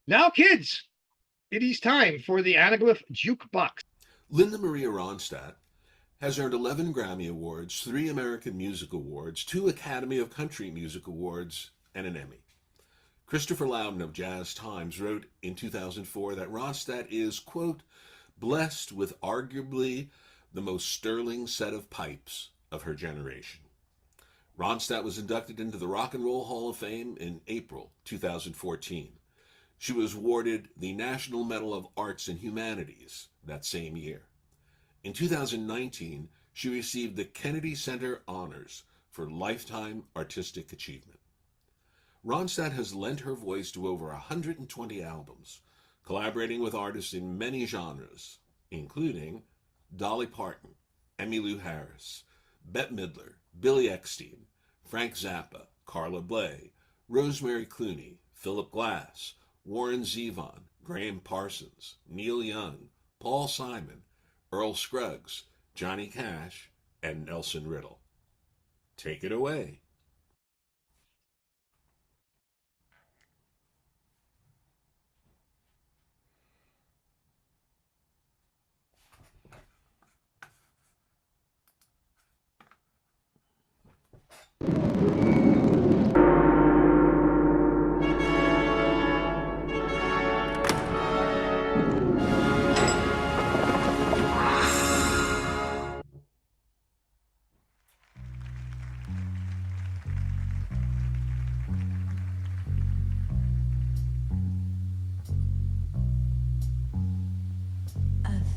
Now, kids, it is time for the ANAGLYPH Jukebox. Linda Maria Ronstadt has earned 11 Grammy Awards, 3 American Music Awards, 2 Academy of Country Music Awards, and an Emmy. Christopher Loudon of Jazz Times wrote in 2004 that Ronstadt is, quote, blessed with arguably the most sterling set of pipes of her generation. Ronstadt was inducted into the Rock and Roll Hall of Fame in April 2014. She was awarded the National Medal of Arts and Humanities that same year. In 2019, she received the Kennedy Center Honors for Lifetime Artistic Achievement. Ronstadt has lent her voice to over 120 albums, collaborating with artists in many genres, including Dolly Parton, Emmylou Harris, Bette Midler, Billy Eckstine, Frank Zappa, Carla Bley, Rosemary Clooney, Philip Glass, Warren Zevon, Graham Parsons, Neil Young, Paul Simon, Earl Scruggs, Johnny Cash, and Nelson Riddle. Take it away.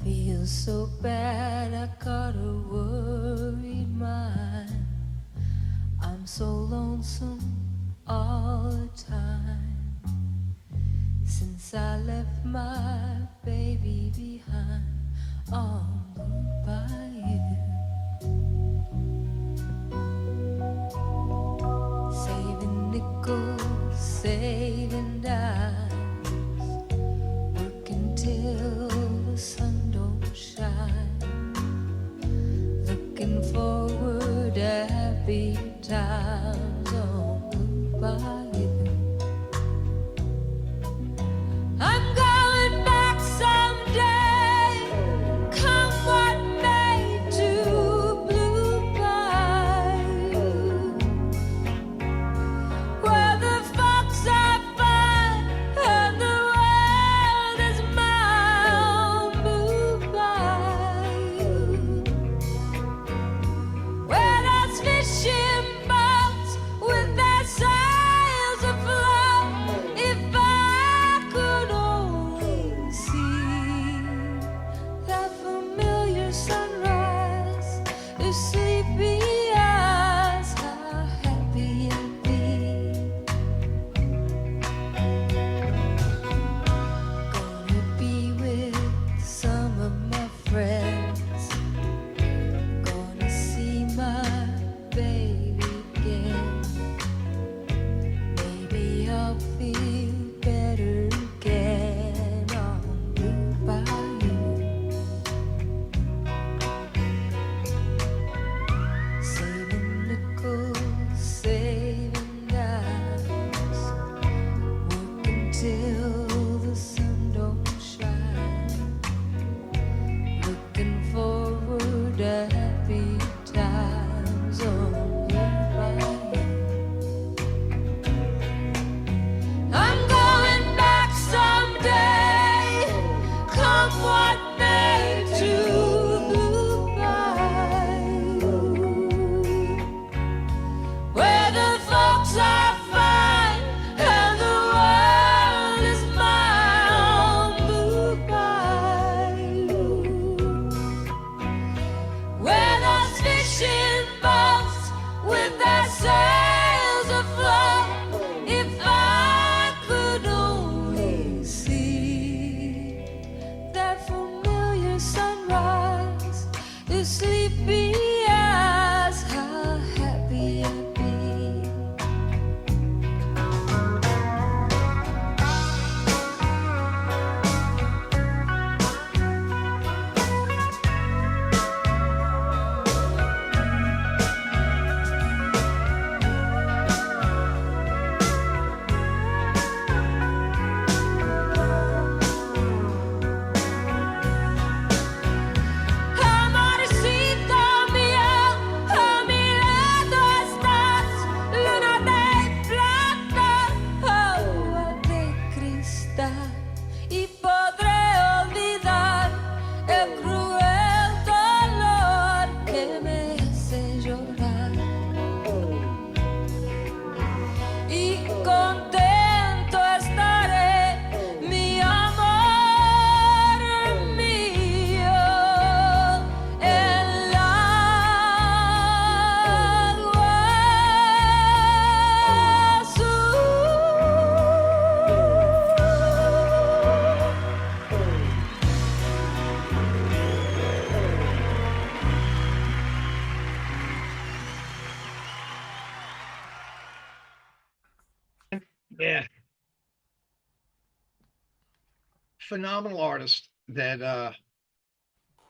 Feel so bad, I got a worried mind. I'm so lonesome all the time. Since I left my baby behind on Blue Bayou. Saving nickels, saving dimes, working till the sun don't shine, looking forward to happy times on Blue Bayou. I'm going back someday, come what may, to Blue Bayou, where the folks are fine and the world is mine. Blue Bayou, where there's fishing boats with their Yeah, phenomenal artist that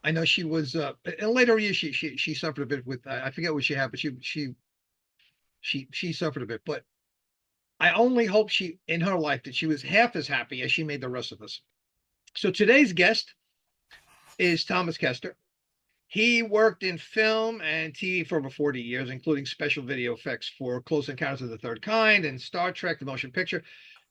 I know she was in later years she suffered a bit with I forget what she had, but she suffered a bit. But I only hope she in her life that she was half as happy as she made the rest of us. So today's guest is Thomas Koester. He worked in film and TV for over 40 years, including special video effects for Close Encounters of the Third Kind and Star Trek, the motion picture.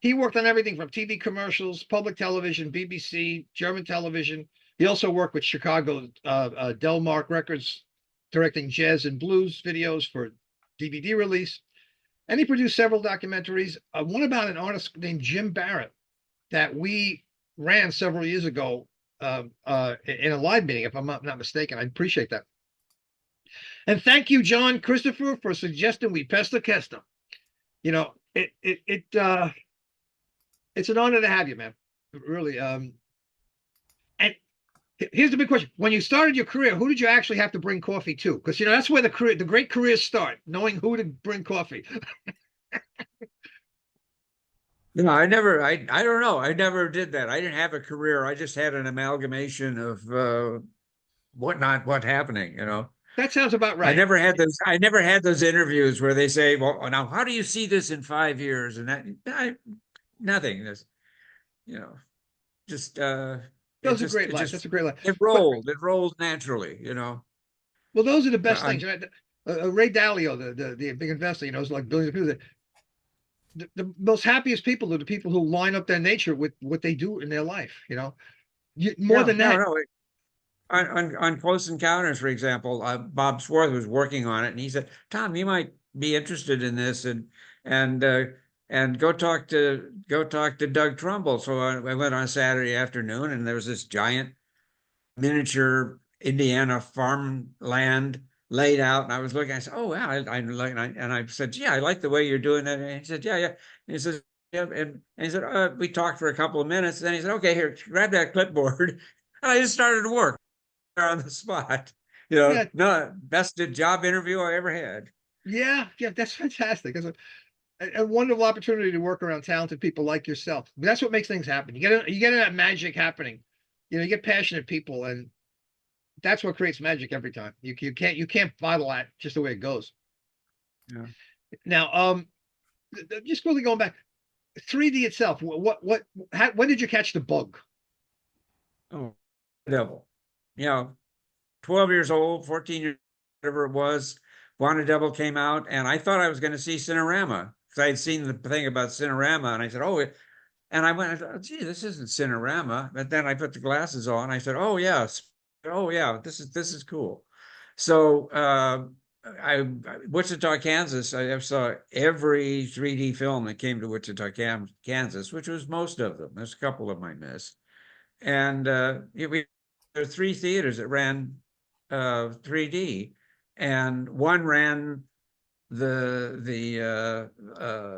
He worked on everything from TV commercials, public television, BBC, German television. He also worked with Chicago Delmark Records, directing jazz and blues videos for DVD release. And he produced several documentaries. One about an artist named Jim Barrett that we ran several years ago in a live meeting, if I'm not mistaken. I appreciate that. And thank you, John Christopher, for suggesting we pester Koester. You know, it's an honor to have you, man. Really. And here's the big question: when you started your career, who did you actually have to bring coffee to? Because that's where the great careers start, knowing who to bring coffee. No, I don't know. I never did that. I didn't have a career. I just had an amalgamation of what happening, That sounds about right. I never had those interviews where they say, well, now how do you see this in 5 years? And nothing. Just, just That's a great life. That's a great life. It rolled naturally, Well, those are the best things. Ray Dalio, the big investor, is like billions of people. The most happiest people are the people who line up their nature with what they do in their life. More than that. No. On Close Encounters, for example, Bob Swarth was working on it, and he said, "Tom, you might be interested in this, and go talk to Doug Trumbull." So I went on Saturday afternoon, and there was this giant miniature Indiana farmland laid out, and I was looking. I said, "Oh wow!" I like, and I said, "Yeah, I like the way you're doing that." And he said, "Yeah, yeah." And he says, "Yeah," and he said, "We talked for a couple of minutes." And then he said, "Okay, here, grab that clipboard," and I just started to work on the spot. Yeah. No, best job interview I ever had. Yeah, that's fantastic. That's a wonderful opportunity to work around talented people like yourself. But that's what makes things happen. You get that magic happening. You get passionate people, and that's what creates magic every time. You can't bottle that just the way it goes. Yeah. Now, just quickly going back, 3D itself. When did you catch the bug? Oh, devil. 12 years old, 14 years, whatever it was. Wanted Devil came out, and I thought I was going to see Cinerama because I had seen the thing about Cinerama, and I said, "Oh," and I went, I thought, "Gee, this isn't Cinerama." But then I put the glasses on. I said, "Oh yes, oh yeah, this is cool." So Wichita, Kansas, I saw every 3D film that came to Wichita, Kansas, which was most of them. There's a couple of them I missed, and there were 3 theaters that ran 3D. And one ran the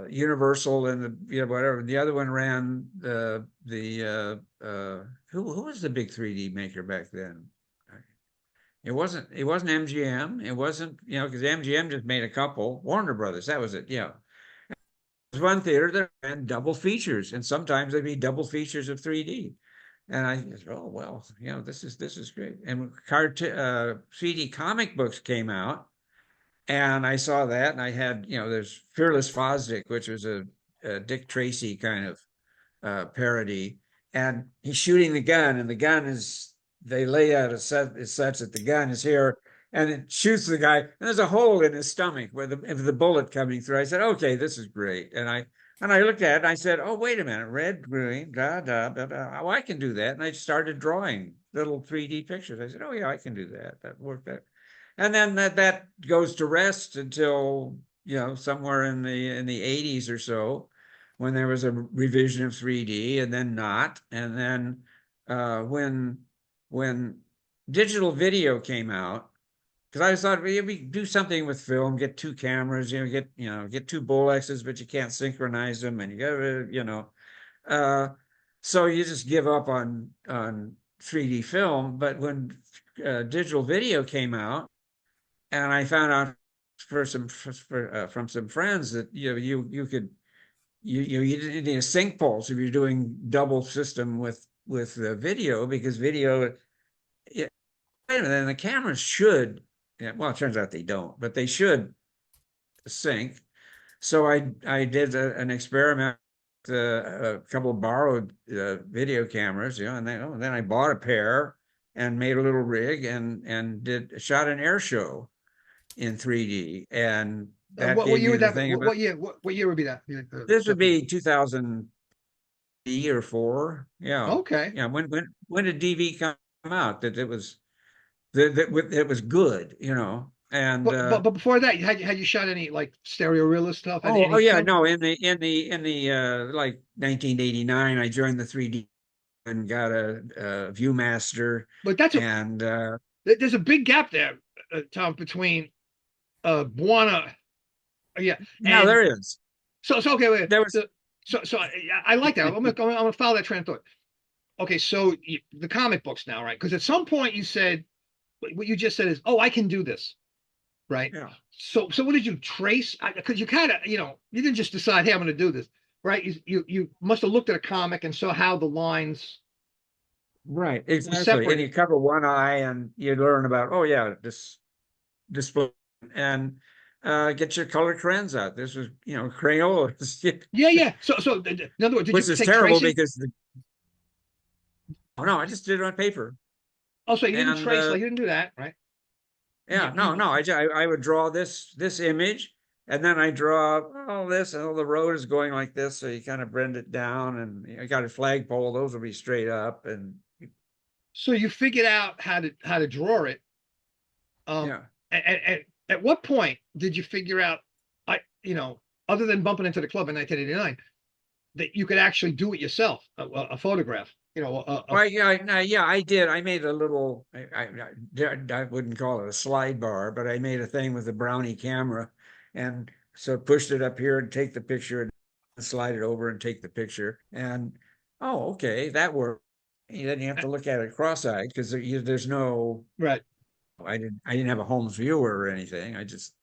Universal and the whatever. The other one ran who was the big 3D maker back then? It wasn't MGM. It wasn't because MGM just made a couple. Warner Brothers, that was it. Yeah, there was one theater that ran double features, and sometimes they'd be double features of 3D. And I said, "Oh well, this is great." And when 3D comic books came out, and I saw that, and I had there's Fearless Fosdick, which was a Dick Tracy kind of parody, and he's shooting the gun, and the gun is they lay out is such that the gun is here, and it shoots the guy, and there's a hole in his stomach where the bullet coming through. I said, "Okay, this is great," and I looked at it and I said, "Oh, wait a minute, red, green, da, da, da, da. Oh, I can do that." And I started drawing little 3D pictures. I said, "Oh, yeah, I can do that. That worked out." And then that goes to rest until, somewhere in the 80s or so, when there was a revision of 3D and then not. And then when digital video came out, because I thought we do something with film, get 2 cameras, get 2 Bolexes, but you can't synchronize them, and you got so you just give up on 3D film. But when digital video came out, and I found out from some friends that you could you didn't need a sync pulse if you're doing double system with the video, because video, yeah, wait a minute, and the cameras should, yeah, well, it turns out they don't, but they should sync. So I did an experiment, a couple of borrowed video cameras, and then I bought a pair and made a little rig and shot an air show in 3D, and that What gave year me would the that? thing about, What year would be that? this would be 2003 or 4. Yeah, Okay. yeah. When did DV come out? That it was good, and But before that, had you shot any like stereo realist stuff? oh Any yeah, film? no, in the like 1989, I joined the 3D and got a Viewmaster, But that's a and there's a big gap there, Tom, between Buona, yeah, now and there is. so okay, wait. There was. So I like that. I'm gonna follow that train of thought. Okay, so the comic books now, right? Because at some point you said what you just said is, oh, I can do this, right? Yeah. So what did you trace? Because you kind of, you didn't just decide, hey, I'm going to do this, right? You must have looked at a comic and saw how the lines Right, were exactly. And separated. you cover one eye and you learn about, oh yeah, this book, and get your color trends out. This was, Crayola, Yeah, yeah. So in other words, did you which is take terrible tracing? because oh no, I just did it on paper. Also, you didn't And trace, like you didn't do that, right? yeah, no, I would draw this image, and then I draw all this, and all the road is going like this, so you kind of bend it down, and I got a flagpole; those will be straight up, and So you figured out how to draw it. Um, yeah. at what point did you figure out, other than bumping into the club in 1989, that you could actually do it yourself, a photograph, Well, yeah, I did. I made a little. I wouldn't call it a slide bar, but I made a thing with a Brownie camera, and so pushed it up here and take the picture, and slide it over and take the picture. And oh, okay, that worked. You didn't have to look at it cross-eyed because there's no. right. I didn't have a Holmes viewer or anything. I just.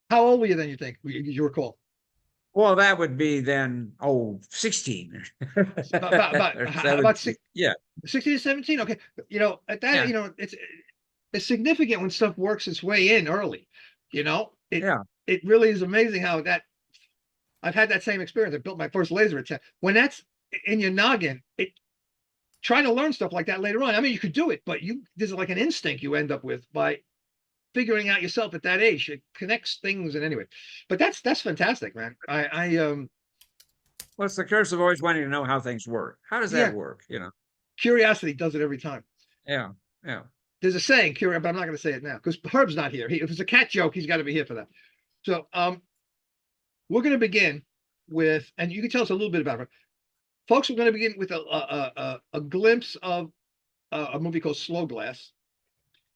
How old were you then, you think? You recall? Well, that would be then, 16 About or about 17. Yeah, 16 to 17. Okay. At that, yeah, it's significant when stuff works its way in early. It yeah. it really is amazing how that I've had that same experience. I built my first laser at 10. When that's in your noggin, try to learn stuff like that later on. I mean, you could do it, but there's like an instinct you end up with by figuring out yourself at that age. It connects things, and anyway. But that's fantastic, man. What's the curse of always wanting to know how things work? How does Yeah, that work? curiosity does it every time. Yeah, yeah. There's a saying, but I'm not going to say it now because Herb's not here. If it's a cat joke, he's got to be here for that. So we're going to begin with, and you can tell us a little bit about it. Folks, we're going to begin with a glimpse of a movie called Slow Glass.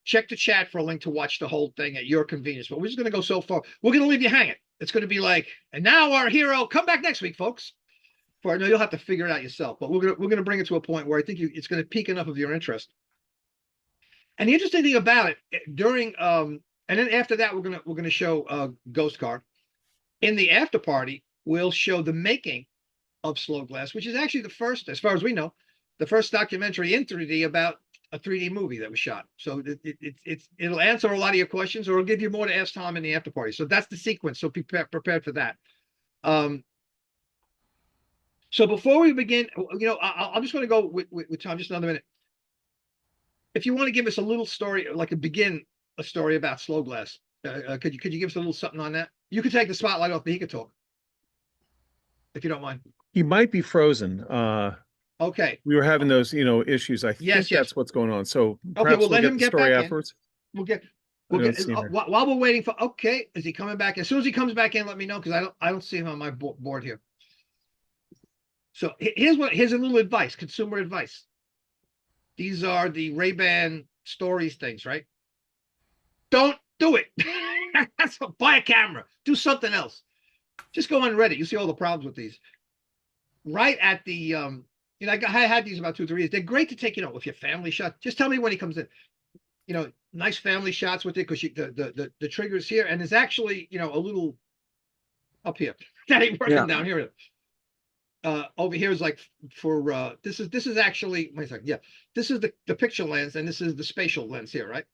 Check the chat for a link to watch the whole thing at your convenience. But we're just going to go so far. We're going to leave you hanging. It's going to be like, and now our hero, come back next week, folks. I know you'll have to figure it out yourself, but we're going to bring it to a point where I think it's going to pique enough of your interest. And the interesting thing about it, during and then after that, we're gonna show Ghost Car. In the after party, we'll show the making of Slow Glass, which is actually the first, as far as we know, the first documentary in 3D about a 3D movie that was shot. So it'll answer a lot of your questions, or it'll give you more to ask Tom in the after party. So that's the sequence. So be prepared for that. So before we begin, I'm just going to go with Tom just another minute. If you want to give us a little story, like a story about Slow Glass, could you give us a little something on that? You could take the spotlight off, but he could talk, if you don't mind. He might be frozen. Okay. We were having those, issues. I think Yes. that's what's going on. So Okay, perhaps we'll let get him the get story back in. afterwards. We'll get I don't see him. while we're waiting for. Okay, is he coming back? As soon as he comes back in, let me know because I don't see him on my board here. So here's a little advice, consumer advice. These are the Ray-Ban stories things, right? Don't do it. Buy a camera. Do something else. Just go on Reddit. You see all the problems with these. Right at the I had these about 2 or 3 years. They're great to take, with your family shot. Just tell me when he comes in. Nice family shots with it because the trigger's here, and there's actually a little up here that ain't working down here. over here is like for this is actually wait a second, yeah, this is the picture lens and this is the spatial lens here, right?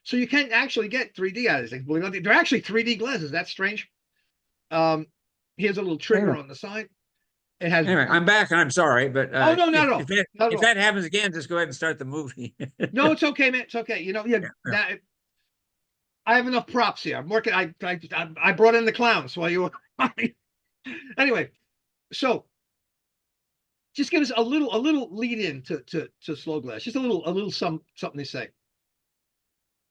So you can actually get 3D out of these things. Believe it or not, they're actually 3D glasses. That's strange. Here's a little trigger Anyway. on the side. It has. Anyway, I'm back and I'm sorry, but Oh no, not at all. if that Not at if all. that happens again, just go ahead and start the movie. No, it's okay, man. It's okay. You know, yeah. Yeah. That, I have enough props here. I'm working. I brought in the clowns while you were. Anyway, so just give us a little lead in to slow glass. Just a little something to say.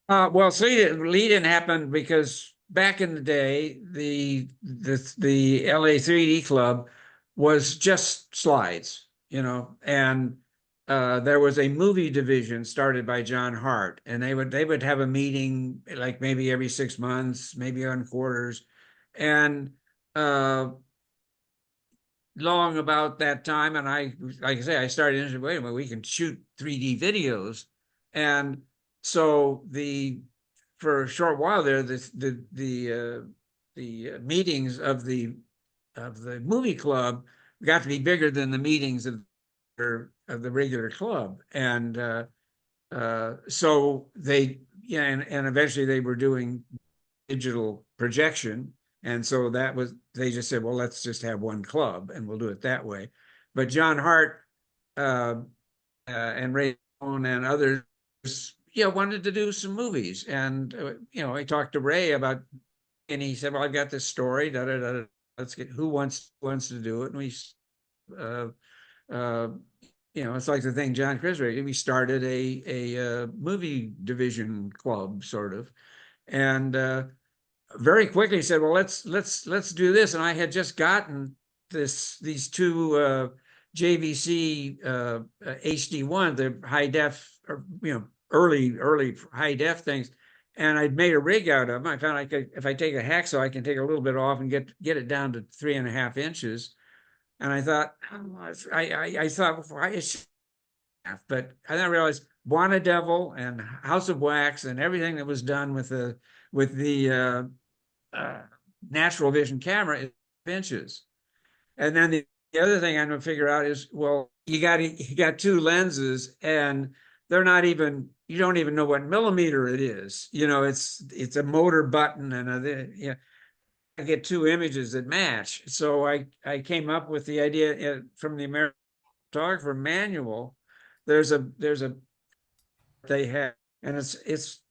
Well, lead-in happened because back in the day, the LA 3D Club was just slides, you know, and there was a movie division started by John Hart, and they would have a meeting like maybe every 6 months, maybe on quarters, and long about that time, and like I say, I started interested. Wait a minute, we can shoot 3D videos, and so for a short while there, the meetings of the movie club got to be bigger than the meetings of the regular club, and so and eventually they were doing digital projection, and so they just said, well, let's just have one club and we'll do it that way. But John Hart and Ray and others, wanted to do some movies, and I talked to Ray about, and he said, well, I've got this story, let's get who wants to do it, and we it's like the thing John Chris, we started a movie division club sort of, and very quickly said, well, let's do this. And I had just gotten these two JVC HD1, the high def, early high def things, and I'd made a rig out of them. I found if I take a hacksaw, I can take a little bit off and get it down to 3.5 inches. And I thought, I thought, but I then realized Buona Devil and House of Wax and everything that was done with the natural vision camera is inches. And then the other thing I'm going to figure out is, well, you got two lenses, and they're not even, you don't even know what millimeter it is. It's a motor button, and I get two images that match. So I came up with the idea from the American Photographer Manual. There's a they have, and it's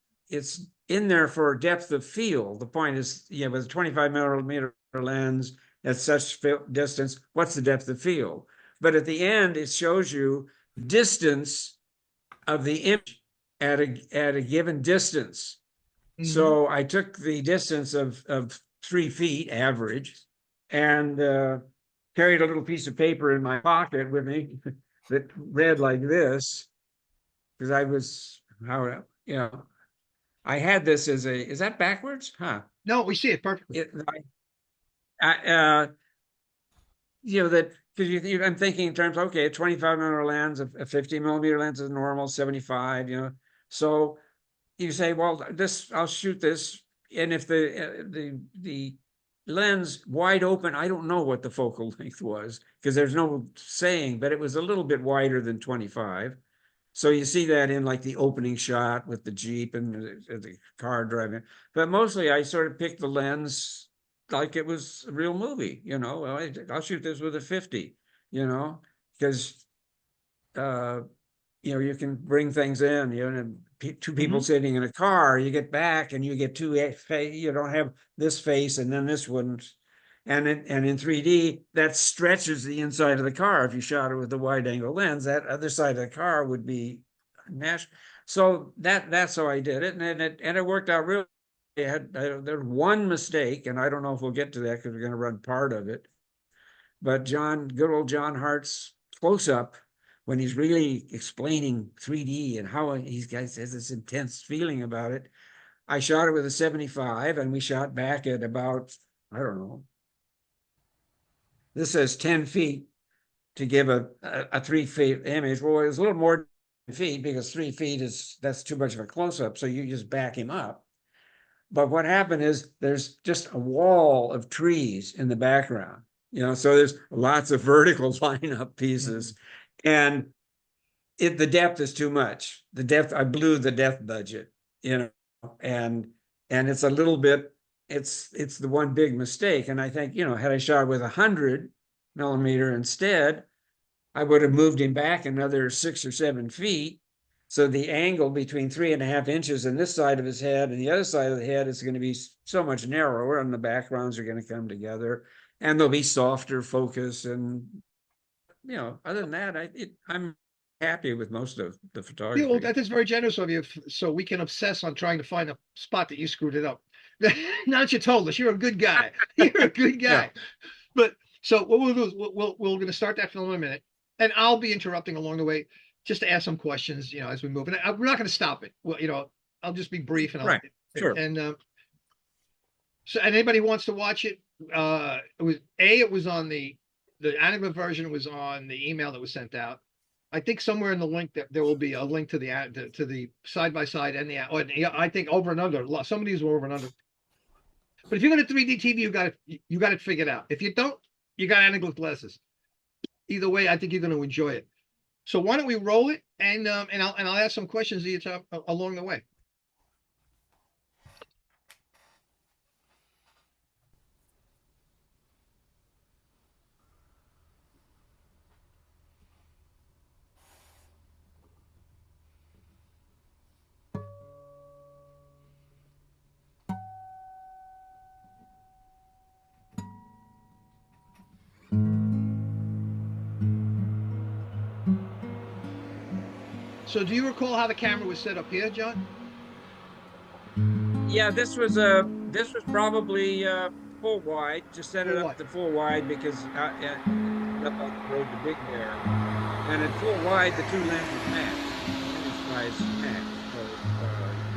in there for depth of field. The point is, with a 25 millimeter lens at such distance, what's the depth of field? But at the end, it shows you distance of the image at a given distance. Mm-hmm. So I took the distance of 3 feet average, and carried a little piece of paper in my pocket with me that read like this, because I had this is that backwards? Huh? No, we see it perfectly. That because I'm thinking in terms, okay, a 25 millimeter lens, a 50 millimeter lens is normal, 75, so you say, well, I'll shoot this, and if the lens wide open, I don't know what the focal length was, because there's no saying, but it was a little bit wider than 25. So you see that in like the opening shot with the Jeep and the car driving. But mostly I sort of picked the lens like it was a real movie, well, I'll shoot this with a 50, because you can bring things in, and two people sitting in a car, you get back and you get you don't have this face and then this one. And in 3D, that stretches the inside of the car. If you shot it with a wide angle lens, that other side of the car would be natural. So that's how I did it. And it worked out really. There's one mistake, and I don't know if we'll get to that because we're going to run part of it. But good old John Hart's close-up, when he's really explaining 3D and how he has this intense feeling about it, I shot it with a 75, and we shot back at about, I don't know, this says 10 feet to give a 3 feet image. Well, it was a little more than 10 feet, because 3 feet that's too much of a close-up, so you just back him up. But what happened is there's just a wall of trees in the background. So there's lots of vertical lineup pieces, and the depth is too much. The depth, I blew the depth budget, and it's a little bit, it's the one big mistake. And I think, had I shot with 100mm instead, I would have moved him back another 6 or 7 feet. So the angle between 3.5 inches on this side of his head and the other side of the head is going to be so much narrower, and the backgrounds are going to come together, and there'll be softer focus. And, other than that, I'm happy with most of the photography. Yeah, well, that is very generous of you. So we can obsess on trying to find a spot that you screwed it up. Now that you told us, you're a good guy. You're a good guy. Yeah. But so what we'll do is we're going to start that film in a minute, and I'll be interrupting along the way just to ask some questions, as we move. And we're not going to stop it. Well, I'll just be brief, and Right. Sure. And so, and anybody wants to watch it, it was on the ANAGLYPH version was on the email that was sent out. I think somewhere in the link that there will be a link to the side by side and I think over and under. Some of these were over and under. But if you're going to 3D TV, you got it figured out. If you don't, you got ANAGLYPH glasses. Either way, I think you're going to enjoy it. So why don't we roll it, and I'll ask some questions to you along the way. So do you recall how the camera was set up here, John? Yeah, this was probably full wide. Just set it up to full wide because up on the road to Big Bear, and at full wide the two lenses match, image size match, so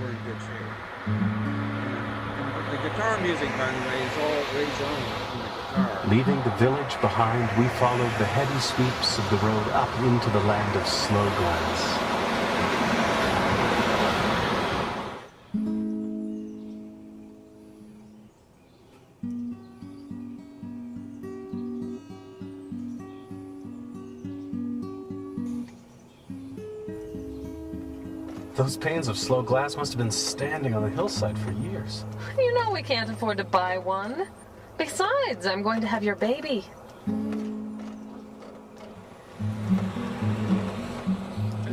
we're in good shape. The guitar music, by the way, is all Ray Zone on the guitar. Leaving the village behind, we followed the heavy sweeps of the road up into the land of slow glass. Those panes of slow glass must have been standing on the hillside for years. You know we can't afford to buy one. Besides, I'm going to have your baby.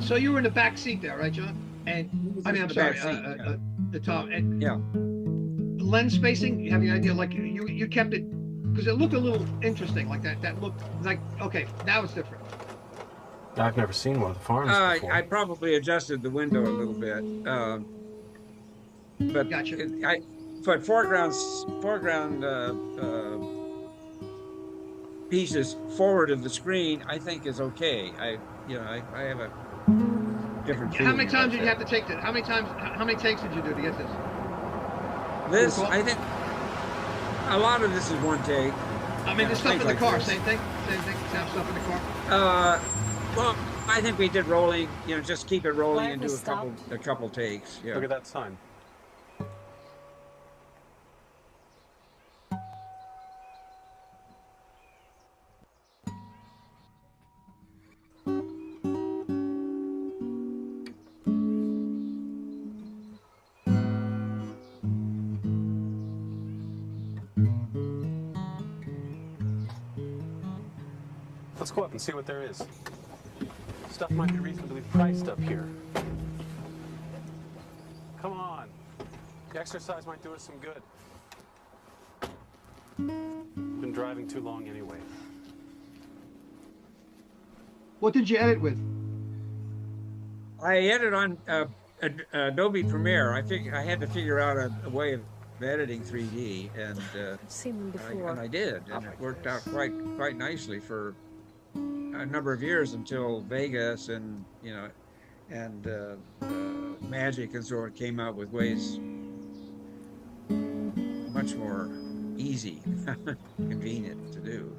So you were in the back seat there, right, John? And I mean, I'm sorry, the Tom. And yeah. Lens spacing, you have any idea? Like you kept it because it looked a little interesting, like that. That looked like okay. Now it's different. I've never seen one of the farms before. I probably adjusted the window a little bit, but Gotcha. But foreground pieces forward of the screen, I think is okay. I have a different. How many times did you have to take that? How many takes did you do to get this? This, I think, a lot of this is one take. I mean, the stuff in the car, same thing. Same stuff in the car. Well, I think we did rolling. Just keep it rolling and do a couple takes. Yeah. Look at that sign. Let's go up and see what there is. Stuff might be reasonably priced up here. Come on. The exercise might do us some good. Been driving too long anyway. What did you edit with? I edited on Adobe Premiere. I had to figure out a way of editing 3D, and I've seen them before. I did, and it worked out quite nicely for a number of years until Vegas and Magic and so on came out with ways much more easy, convenient to do.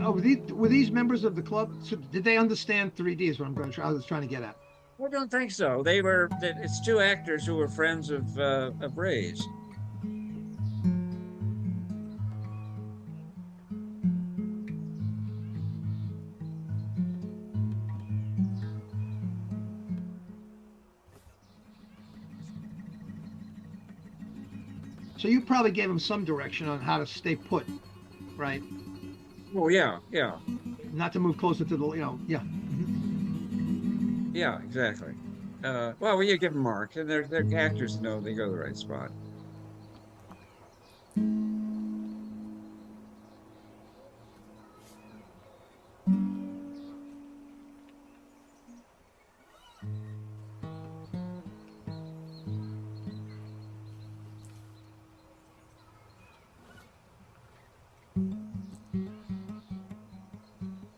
Oh, were these members of the club? So did they understand 3D? Is what I was trying to get at. I don't think so. It's two actors who were friends of Ray's. So you probably gave him some direction on how to stay put, right? Oh yeah, yeah, Not to move closer to the, yeah. Mhm. yeah, exactly. Well, you give them marks, and they're actors know they go to the right spot.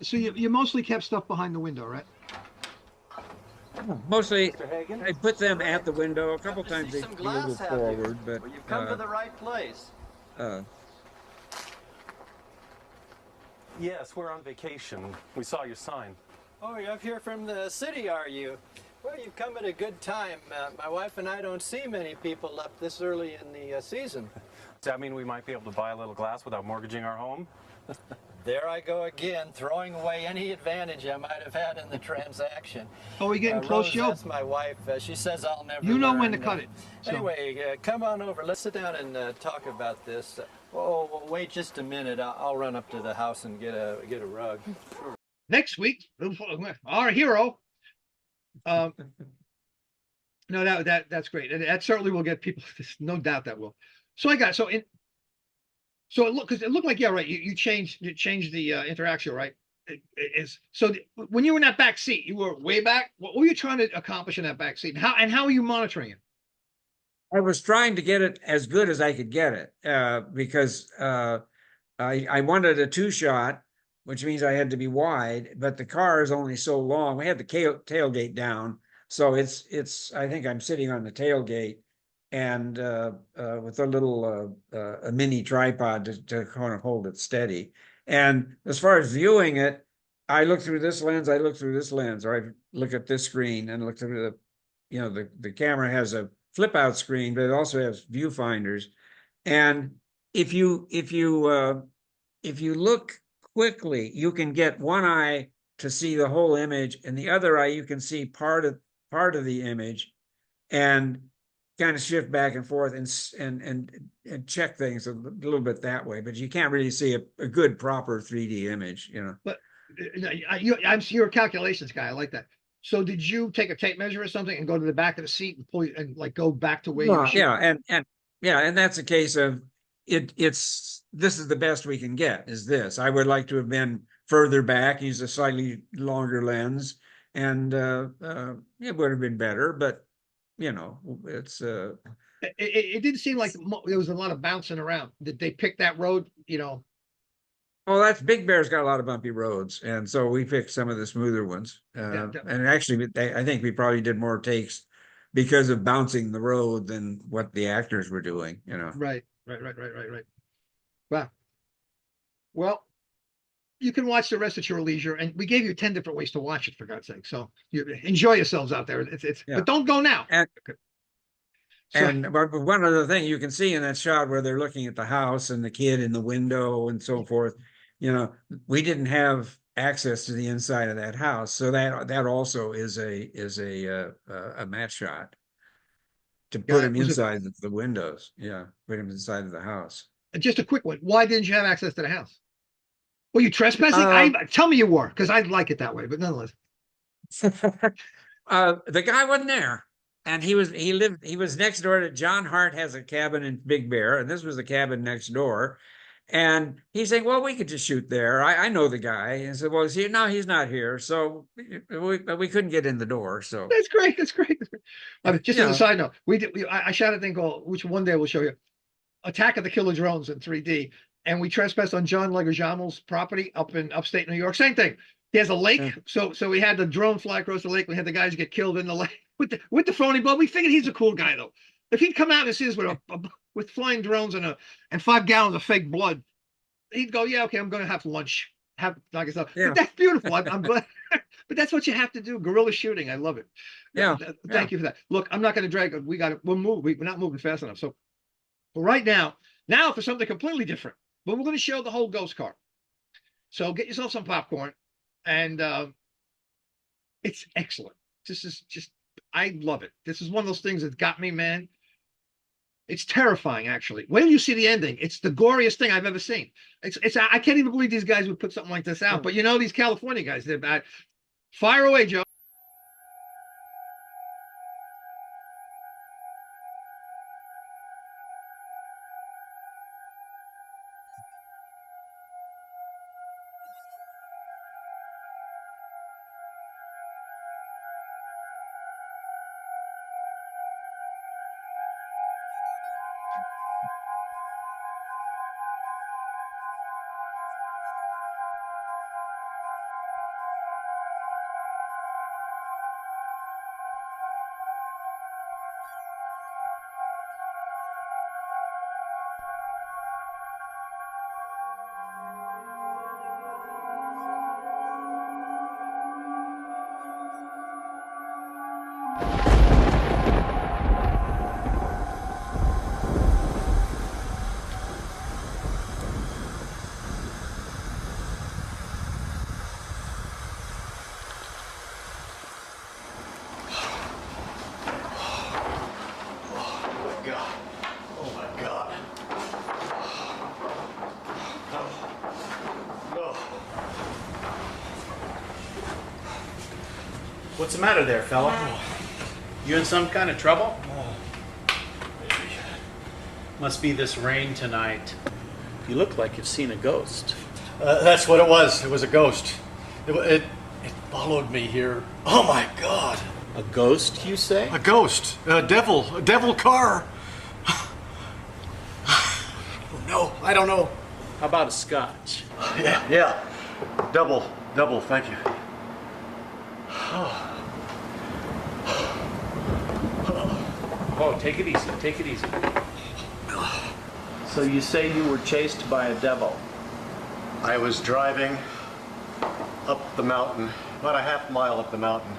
So you mostly kept stuff behind the window, right? Mostly, Mr. Hagen? I put them at the window. A couple Glad to times see they some flew a little glass have you. forward, but Well, you've come to the right place. uh, Yes, we're on vacation. We saw your sign. Oh, you're up here from the city, are you? Well, you've come at a good time. My wife and I don't see many people up this early in the season. Does that mean we might be able to buy a little glass without mortgaging our home? There I go again, throwing away any advantage I might have had in the transaction. Oh, we getting close, Rose, Joe? that's my wife. She says I'll never You know when to learn. cut it. So. Anyway, come on over. Let's sit down and talk about this. Oh, well, wait just a minute. I'll run up to the house and get a rug. Next week, our hero. No, that's great, and that certainly will get people. There's no doubt that will. So I got so because it looked like, yeah, right. You changed the interaction, right? When you were in that back seat, you were way back. What were you trying to accomplish in that back seat, and how are you monitoring it? I was trying to get it as good as I could get it because I wanted a two-shot, which means I had to be wide, but the car is only so long. We had the tailgate down, so it's. I think I'm sitting on the tailgate, and with a little a mini tripod to kind of hold it steady. And as far as viewing it, I look through this lens, I look through this lens, or I look at this screen and look through the camera has a flip out screen, but it also has viewfinders. And if you look quickly, you can get one eye to see the whole image, and the other eye you can see part of the image, and kind of shift back and forth and check things a little bit that way. But you can't really see a good proper 3D image, But I'm your calculations guy. I like that. So did you take a tape measure or something and go to the back of the seat and pull and like go back to where you should? Yeah, and that's a case of this is the best we can get is this. I would like to have been further back, use a slightly longer lens, and it would have been better, but it's it didn't seem like there was a lot of bouncing around. Did they pick that road? Oh, that's Big Bear's got a lot of bumpy roads, and so we picked some of the smoother ones. And actually, I think we probably did more takes because of bouncing the road than what the actors were doing. Right. Wow. Well, you can watch the rest at your leisure, and we gave you 10 different ways to watch it, for God's sake. So you enjoy yourselves out there. But don't go now. And one other thing you can see in that shot where they're looking at the house and the kid in the window and so forth, we didn't have access to the inside of that house, so that also is a match shot to put him inside the windows. Yeah, put him inside of the house. Just a quick one. Why didn't you have access to the house? Were you trespassing? Tell me you were, because I'd like it that way, but nonetheless. The guy wasn't there. And he was next door to John Hart has a cabin in Big Bear, and this was the cabin next door. And he's saying, well, we could just shoot there. I know the guy. And said, well, no, he's not here. So we couldn't get in the door. So that's great. Just as a side note, I shot a thing called, which one day we'll show you, Attack of the Killer Drones in 3D. And we trespassed on John Leguizamo's property up in upstate New York. Same thing. He has a lake. So we had the drone fly across the lake. We had the guys get killed in the lake with the phony blood. We figured he's a cool guy though. If he'd come out and see us with flying drones and 5 gallons of fake blood, he'd go, yeah, okay, I'm going to have lunch. have like I said, Yeah. but that's beautiful. I'm glad, but that's what you have to do. Guerrilla shooting. I love it. Yeah. Thank you for that. Look, I'm not going to drag. We'll move. We're not moving fast enough. So, but right now for something completely different. But we're going to show the whole ghost car. So get yourself some popcorn, and it's excellent. This is just, I love it. This is one of those things that got me, man. It's terrifying, actually. When you see the ending, it's the goriest thing I've ever seen. I can't even believe these guys would put something like this out. But you know, these California guys, they're bad. Fire away, Joe. What's the matter there, fella? You in some kind of trouble? Must be this rain tonight. You look like you've seen a ghost. That's what it was. It was a ghost. It followed me here. Oh my God! A ghost, you say? A ghost. A devil car. Oh, no, I don't know. How about a scotch? Yeah. Double, thank you. Oh, take it easy, take it easy. So you say you were chased by a devil? I was driving up the mountain, about a half mile up the mountain,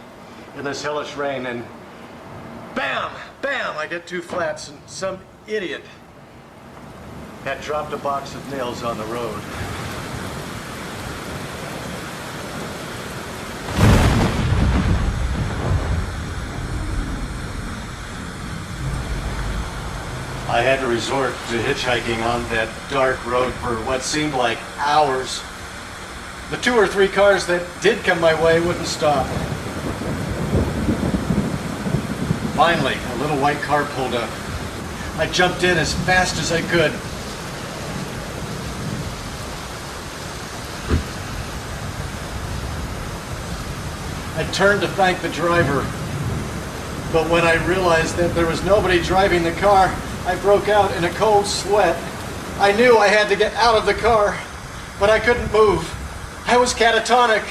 in this hellish rain, and bam, I get two flats, and some idiot had dropped a box of nails on the road. I had to resort to hitchhiking on that dark road for what seemed like hours. The 2 or 3 cars that did come my way wouldn't stop. Finally, a little white car pulled up. I jumped in as fast as I could. I turned to thank the driver, but when I realized that there was nobody driving the car, I broke out in a cold sweat. I knew I had to get out of the car, but I couldn't move. I was catatonic.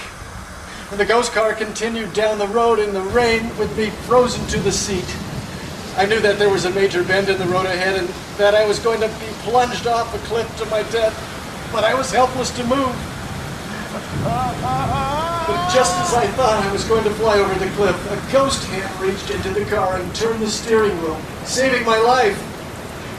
And the ghost car continued down the road in the rain with me frozen to the seat. I knew that there was a major bend in the road ahead and that I was going to be plunged off a cliff to my death, but I was helpless to move. But just as I thought I was going to fly over the cliff, a ghost hand reached into the car and turned the steering wheel, saving my life.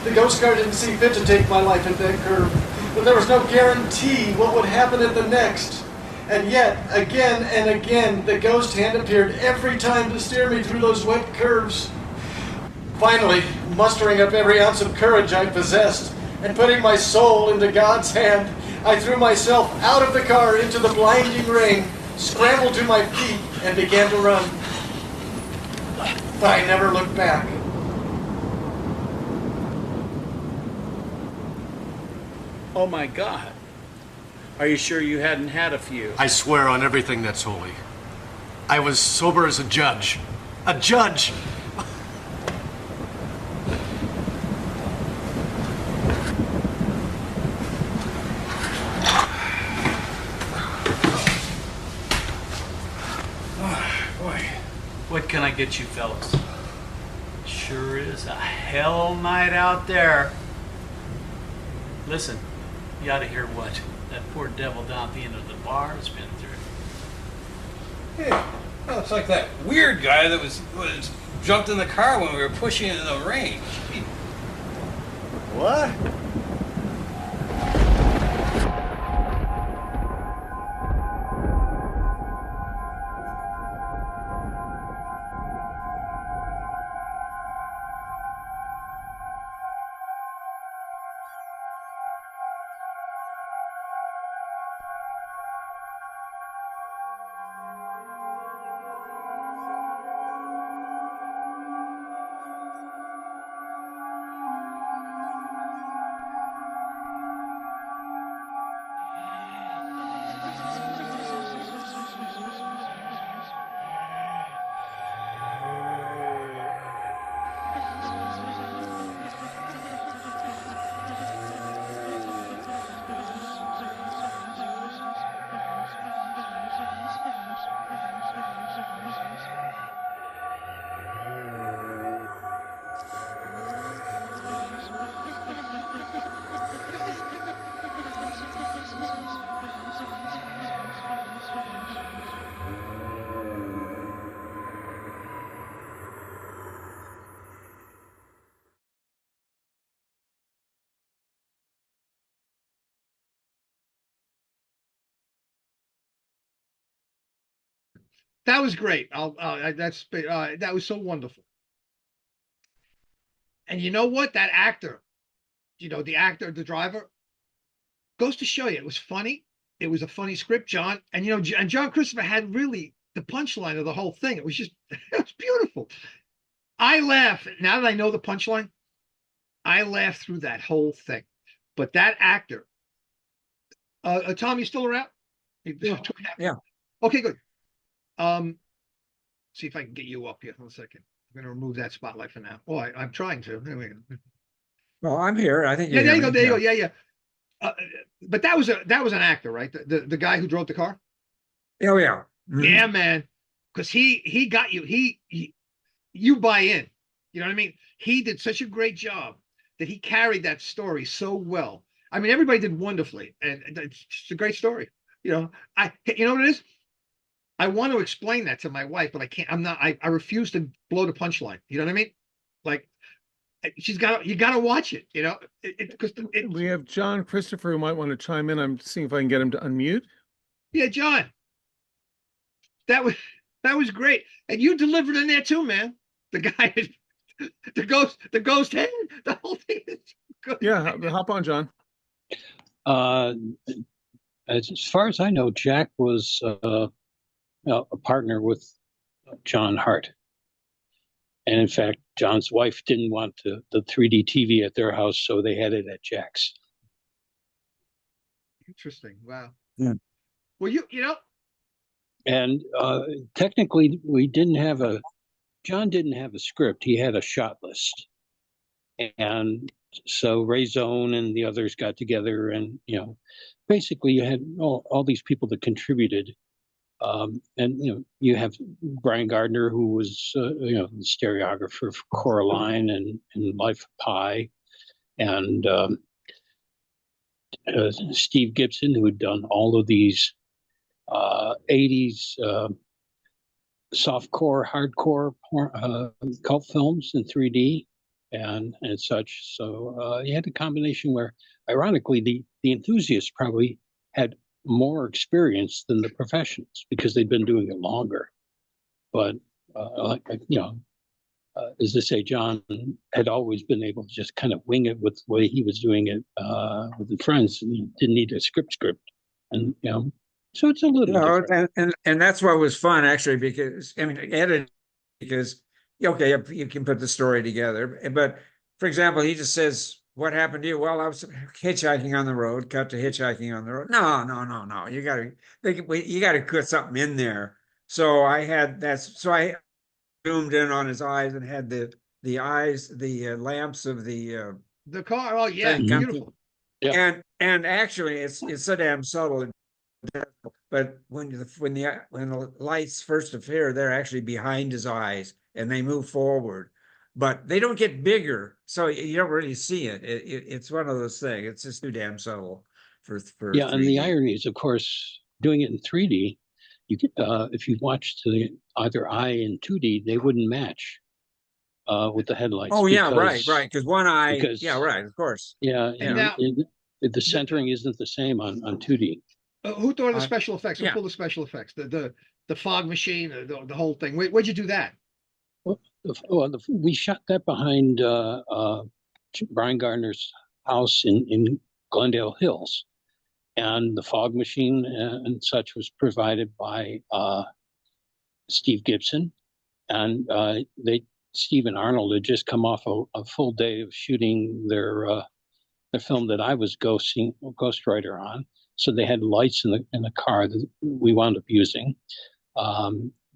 The ghost car didn't see fit to take my life at that curve, but there was no guarantee what would happen at the next. And yet, again and again, the ghost hand appeared every time to steer me through those wet curves. Finally, mustering up every ounce of courage I possessed, and putting my soul into God's hand, I threw myself out of the car into the blinding rain, scrambled to my feet, and began to run. But I never looked back. Oh my God. Are you sure you hadn't had a few? I swear on everything that's holy. I was sober as a judge. A judge! What can I get you fellas? Sure is a hell night out there. Listen, You ought to hear what that poor devil down at the end of the bar has been through. Hey, oh, it's like that weird guy that was jumped in the car when we were pushing in the rain. Gee. What? That was great. That was so wonderful. And you know what? That actor, the actor, the driver, goes to show you it was funny. It was a funny script, John. And and John Christopher had really the punchline of the whole thing. It was just it was beautiful. I laugh now that I know the punchline. I laughed through that whole thing. But that actor, Tom, you still around? Yeah. Okay, good. See if I can get you up here for a second. I'm going to remove that spotlight for now. Oh, I'm trying to. There we go. Well, I'm here. I think. Yeah, there you go. There you go. Yeah. But that was an actor, right? The guy who drove the car. Oh yeah. Mm-hmm. Yeah, man. Because he got you. You buy in. You know what I mean? He did such a great job that he carried that story so well. I mean, everybody did wonderfully, and it's just a great story. You know what it is? I want to explain that to my wife, but I can't. I refuse to blow the punchline. You know what I mean? Like, you got to watch it. Because we have John Christopher who might want to chime in. I'm seeing if I can get him to unmute. Yeah, John. That was great, and you delivered in there too, man. The guy, the ghost head, the whole thing is good. Yeah, hop on, John. As far as I know, Jack was a partner with John Hart. And in fact, John's wife didn't want the 3D TV at their house, so they had it at Jack's. Interesting. Wow. Yeah. Well, And technically, John didn't have a script. He had a shot list. And so Ray Zone and the others got together and, basically you had all these people that contributed. And you have Brian Gardner, who was the stereographer for Coraline and Life of Pi, and Steve Gibson, who had done all of these 80s softcore, hardcore cult films in 3D and such. So you had a combination where, ironically, the enthusiasts probably had more experience than the professionals because they'd been doing it longer. But as they say, John had always been able to just kind of wing it with the way he was doing it with the friends. And he didn't need a script, and so it's a little different. And that's what was fun actually, because editing, because okay, you can put the story together, but for example, he just says, "What happened to you?" Well, I was hitchhiking on the road. Cut to hitchhiking on the road. No. You gotta put something in there. So I zoomed in on his eyes and had the eyes, the lamps of the car. Oh yeah, beautiful. Yeah. And actually, it's so damn subtle. But when the lights first appear, they're actually behind his eyes and they move forward. But they don't get bigger, so you don't really see it. It's one of those things. It's just too damn subtle. for Yeah, and the 3D. irony is, of course, doing it in 3D, you could, if you watched the either eye in 2D, they wouldn't match with the headlights Oh yeah, right. Because one eye, because yeah, right, of course. yeah, And Yeah. now, the centering isn't the same on 2D. who thought of the Uh, special effects? Who yeah. pulled the special effects? The fog machine, the whole thing. Where'd you do that? We shot that behind Brian Gardner's house in Glendale Hills, and the fog machine and such was provided by Steve Gibson, and Steve and Arnold had just come off a full day of shooting their film that I was ghostwriter on, so they had lights in the car that we wound up using.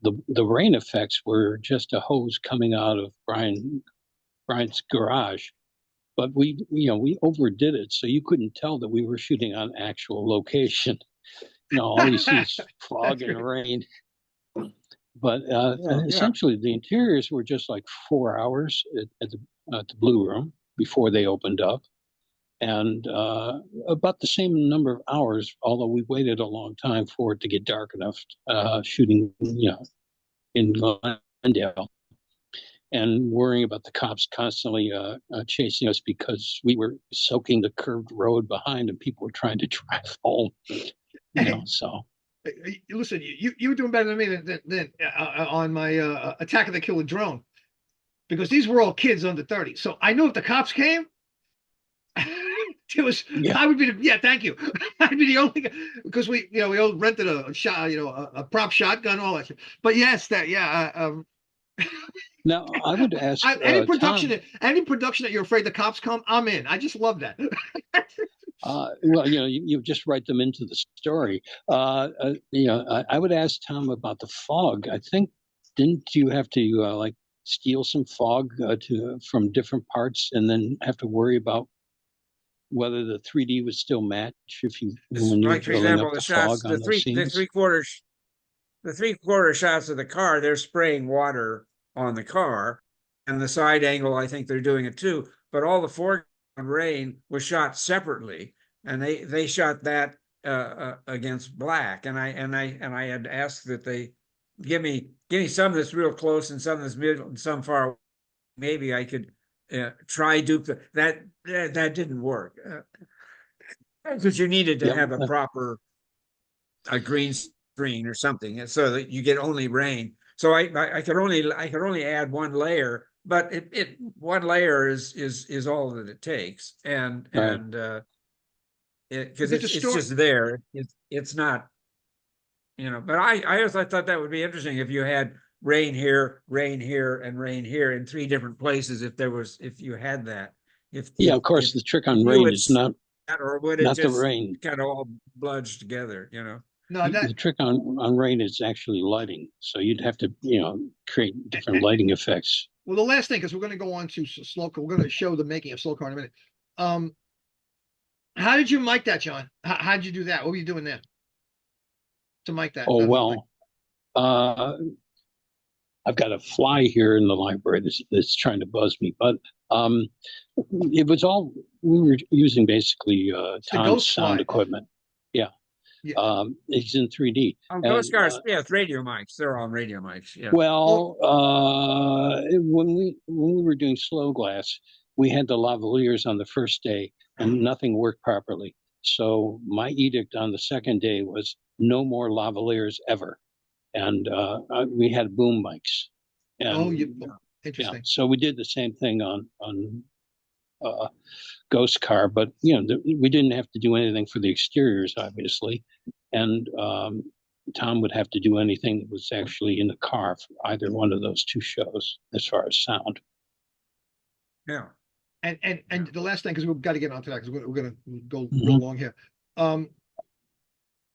The rain effects were just a hose coming out of Brian's garage, but we overdid it, so you couldn't tell that we were shooting on actual location. All you see is fog and rain. But essentially, the interiors were just like 4 hours at the Blue Room before they opened up, and about the same number of hours, although we waited a long time for it to get dark enough, shooting, in Glendale, and worrying about the cops constantly chasing us because we were soaking the curved road behind and people were trying to drive home. So. Listen, you were doing better than me than on my Attack of the Killer Drone, because these were all kids under 30. So I knew if the cops came, I would be thank you. I'd be the only guy, because we all rented a shot, a prop shotgun, all that shit. But yes, Now I would ask any production Tom, any production that you're afraid the cops come, I'm in. I just love that. well, you just write them into the story. I would ask Tom about the fog. I think, didn't you have to steal some fog from different parts and then have to worry about whether the 3D would still match when you were For filling example, up the the shots, fog on those scenes? the three-quarter shots of the car, they're spraying water on the car, and the side angle, I think they're doing it too. But all the foreground rain was shot separately, and they shot that against black. And I had asked that they give me some that's real close and some that's middle and some far away. Maybe I could try that didn't work because you needed to have a proper green screen or something so that you get only rain. So I could only add one layer, but one layer is all that it takes, and because it's just there. It's not, But I thought that would be interesting if you had rain here, and rain here in three different places. If you had that, of course, the trick on rain is not the rain. Kind of all bludged together, No, the trick on rain is actually lighting. So you'd have to, create different lighting effects. Well, the last thing, because we're going to go on to slow car, we're going to show the making of slow car in a minute. How did you mic that, John? How did you do that? What were you doing there to mic that? Oh, well, I've got a fly here in the library that's trying to buzz me, but it was all, we were using basically Tom's sound equipment. Yeah. It's in 3D. Those cars, it's radio mics. They're on radio mics. Yeah. Well, when we were doing slow glass, we had the lavaliers on the first day, and nothing worked properly. So my edict on the second day was no more lavaliers ever, and we had boom mics. And, interesting. Yeah, so we did the same thing on Ghost Car, but we didn't have to do anything for the exteriors, obviously, and Tom would have to do anything that was actually in the car for either one of those two shows as far as sound. Yeah, and the last thing, because we've got to get onto that, because we're going to go real long here.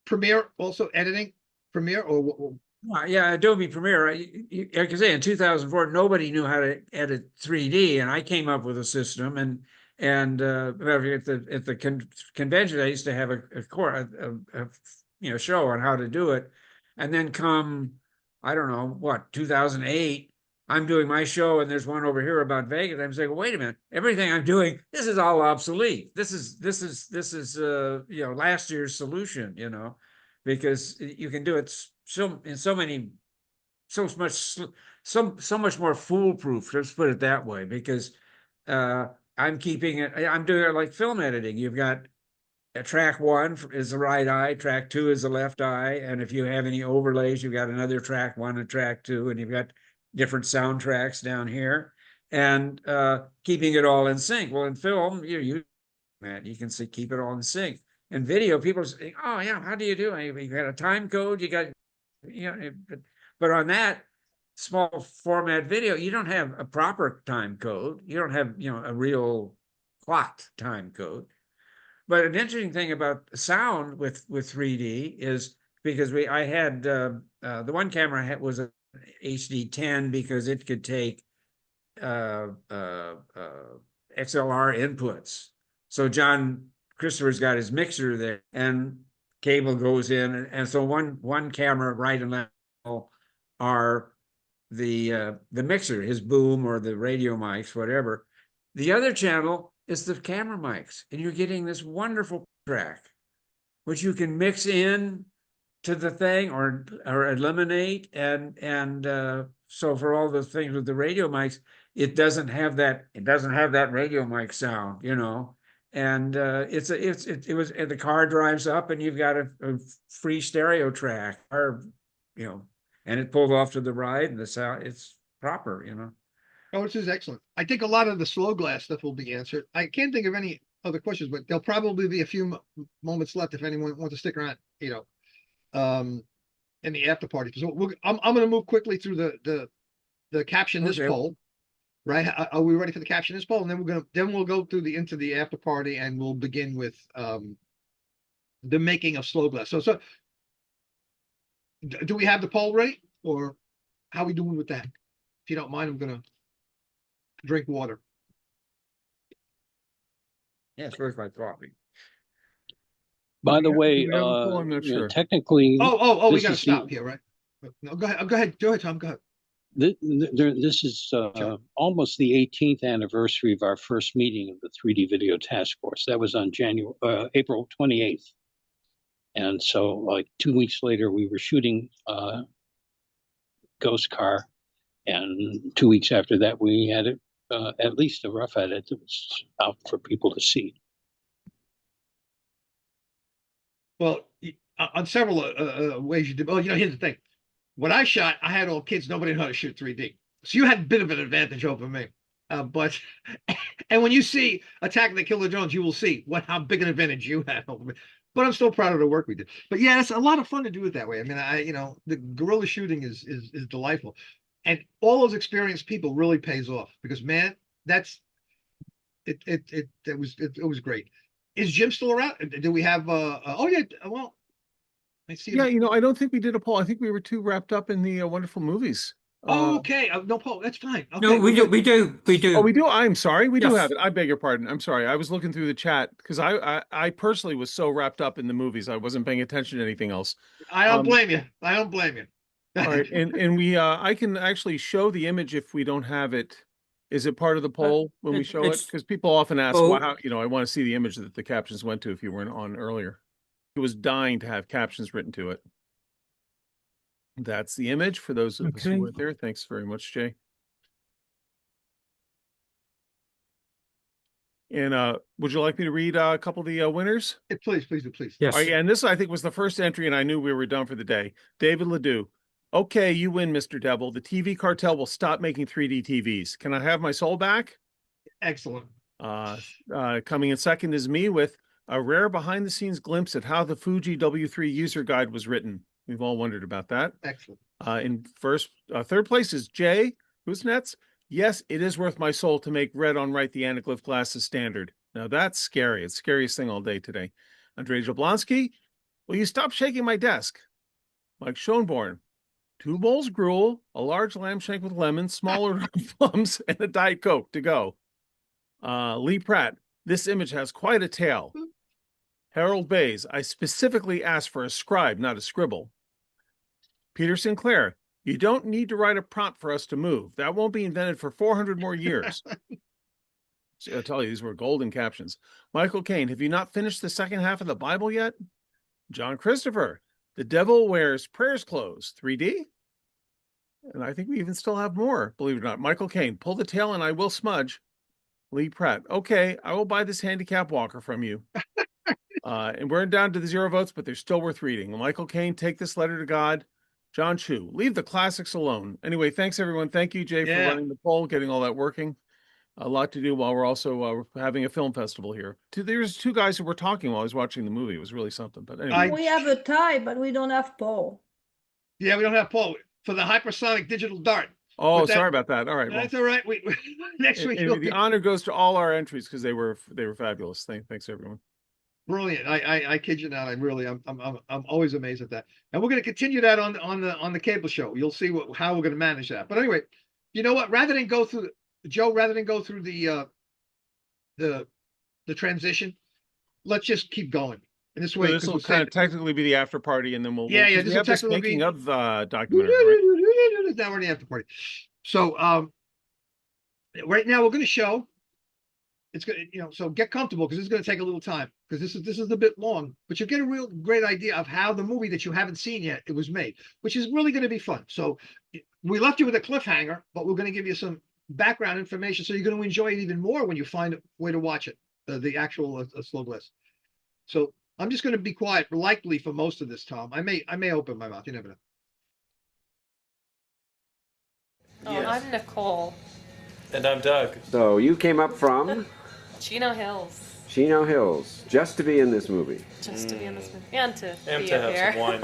Premiere also editing Premiere or. Yeah, Adobe Premiere. Like I say, in 2004, nobody knew how to edit 3D, and I came up with a system. And at the convention, I used to have a show on how to do it. And then come, I don't know what, 2008, I'm doing my show and there's one over here about Vegas. I'm saying, wait a minute, everything I'm doing, this is all obsolete. This is last year's solution, because you can do it so in so many, so much, so much more foolproof. Let's put it that way, because I'm keeping it. I'm doing it like film editing. You've got track one is the right eye, track two is the left eye, and if you have any overlays, you've got another track one and track two, and you've got different soundtracks down here, and keeping it all in sync. Well, in film, you can see, keep it all in sync. In video, people say, "Oh yeah, how do you do it? You got a time code, you got, but on that small format video, you don't have a proper time code. You don't have a real clocked time code." But an interesting thing about sound with 3D is because I had the one camera I had was a HD 10 because it could take XLR inputs. So John Christopher's got his mixer there, and cable goes in, and so one camera right and left are the mixer, his boom or the radio mics, whatever. The other channel is the camera mics, and you're getting this wonderful track, which you can mix in to the thing or eliminate, and so for all the things with the radio mics, it doesn't have that radio mic sound, and it was, and the car drives up, and you've got a free stereo track, or and it pulls off to the right, and the sound, it's proper, Oh, this is excellent. I think a lot of the slow glass stuff will be answered. I can't think of any other questions, but there'll probably be a few moments left if anyone wants to stick around, in the after party. So I'm going to move quickly through the caption this poll, right? Are we ready for the caption this poll? And then we'll go through into the after party, and we'll begin with the making of slow glass. So do we have the poll ready, or how are we doing with that? If you don't mind, I'm going to drink water. Yeah, it's worth my coffee. By the way, I'm not sure. Technically, we got to stop here, right? No, go ahead, Tom. Go ahead. This is almost the 18th anniversary of our first meeting of the 3D Video Task Force. That was on April 28th, and so like 2 weeks later, we were shooting Ghost Car, and 2 weeks after that, we had it. At least a rough edit that was out for people to see. Well, on several ways you did. Well, here's the thing. When I shot, I had all kids. Nobody knew how to shoot 3D. So you had a bit of an advantage over me. But when you see Attack of the Killer Drones, you will see how big an advantage you had over me. But I'm still proud of the work we did. But yeah, it's a lot of fun to do it that way. I mean, the guerrilla shooting is delightful. And all those experienced people really pays off, because man, that's it. It was great. Is Jim still around? Do we have? Oh yeah. Well, let's see. Yeah, I don't think we did a poll. I think we were too wrapped up in the wonderful movies. Okay. No poll. That's fine. Okay, no, we do. Oh, we do. I'm sorry. We do Yes. have it. I beg your pardon. I'm sorry. I was looking through the chat because I personally was so wrapped up in the movies, I wasn't paying attention to anything else. I don't blame you. I don't blame you. All right, and we I can actually show the image if we don't have it. Is it part of the poll when we show it? Because people often ask, well, how, I want to see the image that the captions went to if you weren't on earlier. It was dying to have captions written to it. That's the image for those of us who were there. Thanks very much, Jay. And would you like me to read a couple of the winners? Please. Yes. All right, and this, I think, was the first entry, and I knew we were done for the day. David Ledoux. Okay, you win, Mr. Devil. The TV cartel will stop making 3D TVs. Can I have my soul back? Excellent. Coming in second is me with a rare behind-the-scenes glimpse at how the Fuji W3 user guide was written. We've all wondered about that. Excellent. In third place is Jay Husnetz. Yes, it is worth my soul to make red on right the ANAGLYPH glasses standard. Now that's scary. It's the scariest thing all day today. Andrei Jablonski. Will you stop shaking my desk? Mike Schoenborn. 2 bowls gruel, a large lamb shank with lemon, smaller plums, and a Diet Coke to go. Lee Pratt, this image has quite a tale. Harold Bays, I specifically asked for a scribe, not a scribble. Peter Sinclair, You don't need to write a prompt for us to move. That won't be invented for 400 more years. See, I'll tell you, these were golden captions. Michael Caine, have you not finished the second half of the Bible yet? John Christopher, the devil wears prayers clothes, 3D. And I think we even still have more, believe it or not. Michael Caine, pull the tail and I will smudge. Lee Pratt, okay, I will buy this handicap walker from you. And we're down to the 0 votes, but they're still worth reading. Michael Caine, take this letter to God. John Chu, leave the classics alone. Anyway, thanks everyone. Thank you, Jay, for running the poll, getting all that working. A lot to do while we're also having a film festival here. There's 2 guys who were talking while I was watching the movie. It was really something. But anyway, We have a tie, but we don't have poll. Yeah, we don't have Paul for the hypersonic digital dart. oh, sorry about that. All right, That's all right. We next week you'll the be honor goes to all our entries because they were fabulous. Thanks everyone. brilliant. I kid you not. I'm always amazed at that. And we're going to continue that on the cable show. You'll see how we're going to manage that. But anyway, you know what? Rather than go through the transition, let's just keep going. And this way, This will kind of technically be the after party, and then we'll Yeah, we this have will this technically making be of documentary. Right? now we're in the after party. So right now we're going to show. It's going to, so get comfortable because it's going to take a little time because this is a bit long, but you'll get a real great idea of how the movie that you haven't seen yet it was made, which is really going to be fun. So we left you with a cliffhanger, but we're going to give you some background information so you're going to enjoy it even more when you find a way to watch it, the actual slow glass. So I'm just going to be quiet, likely for most of this, Tom. I may open my mouth. You never know. Oh, Yes. I'm Nicole. And I'm Doug. So you came up from Chino Hills. Chino Hills just to be in this movie. Just to be in this movie. And to be to up have here. some wine.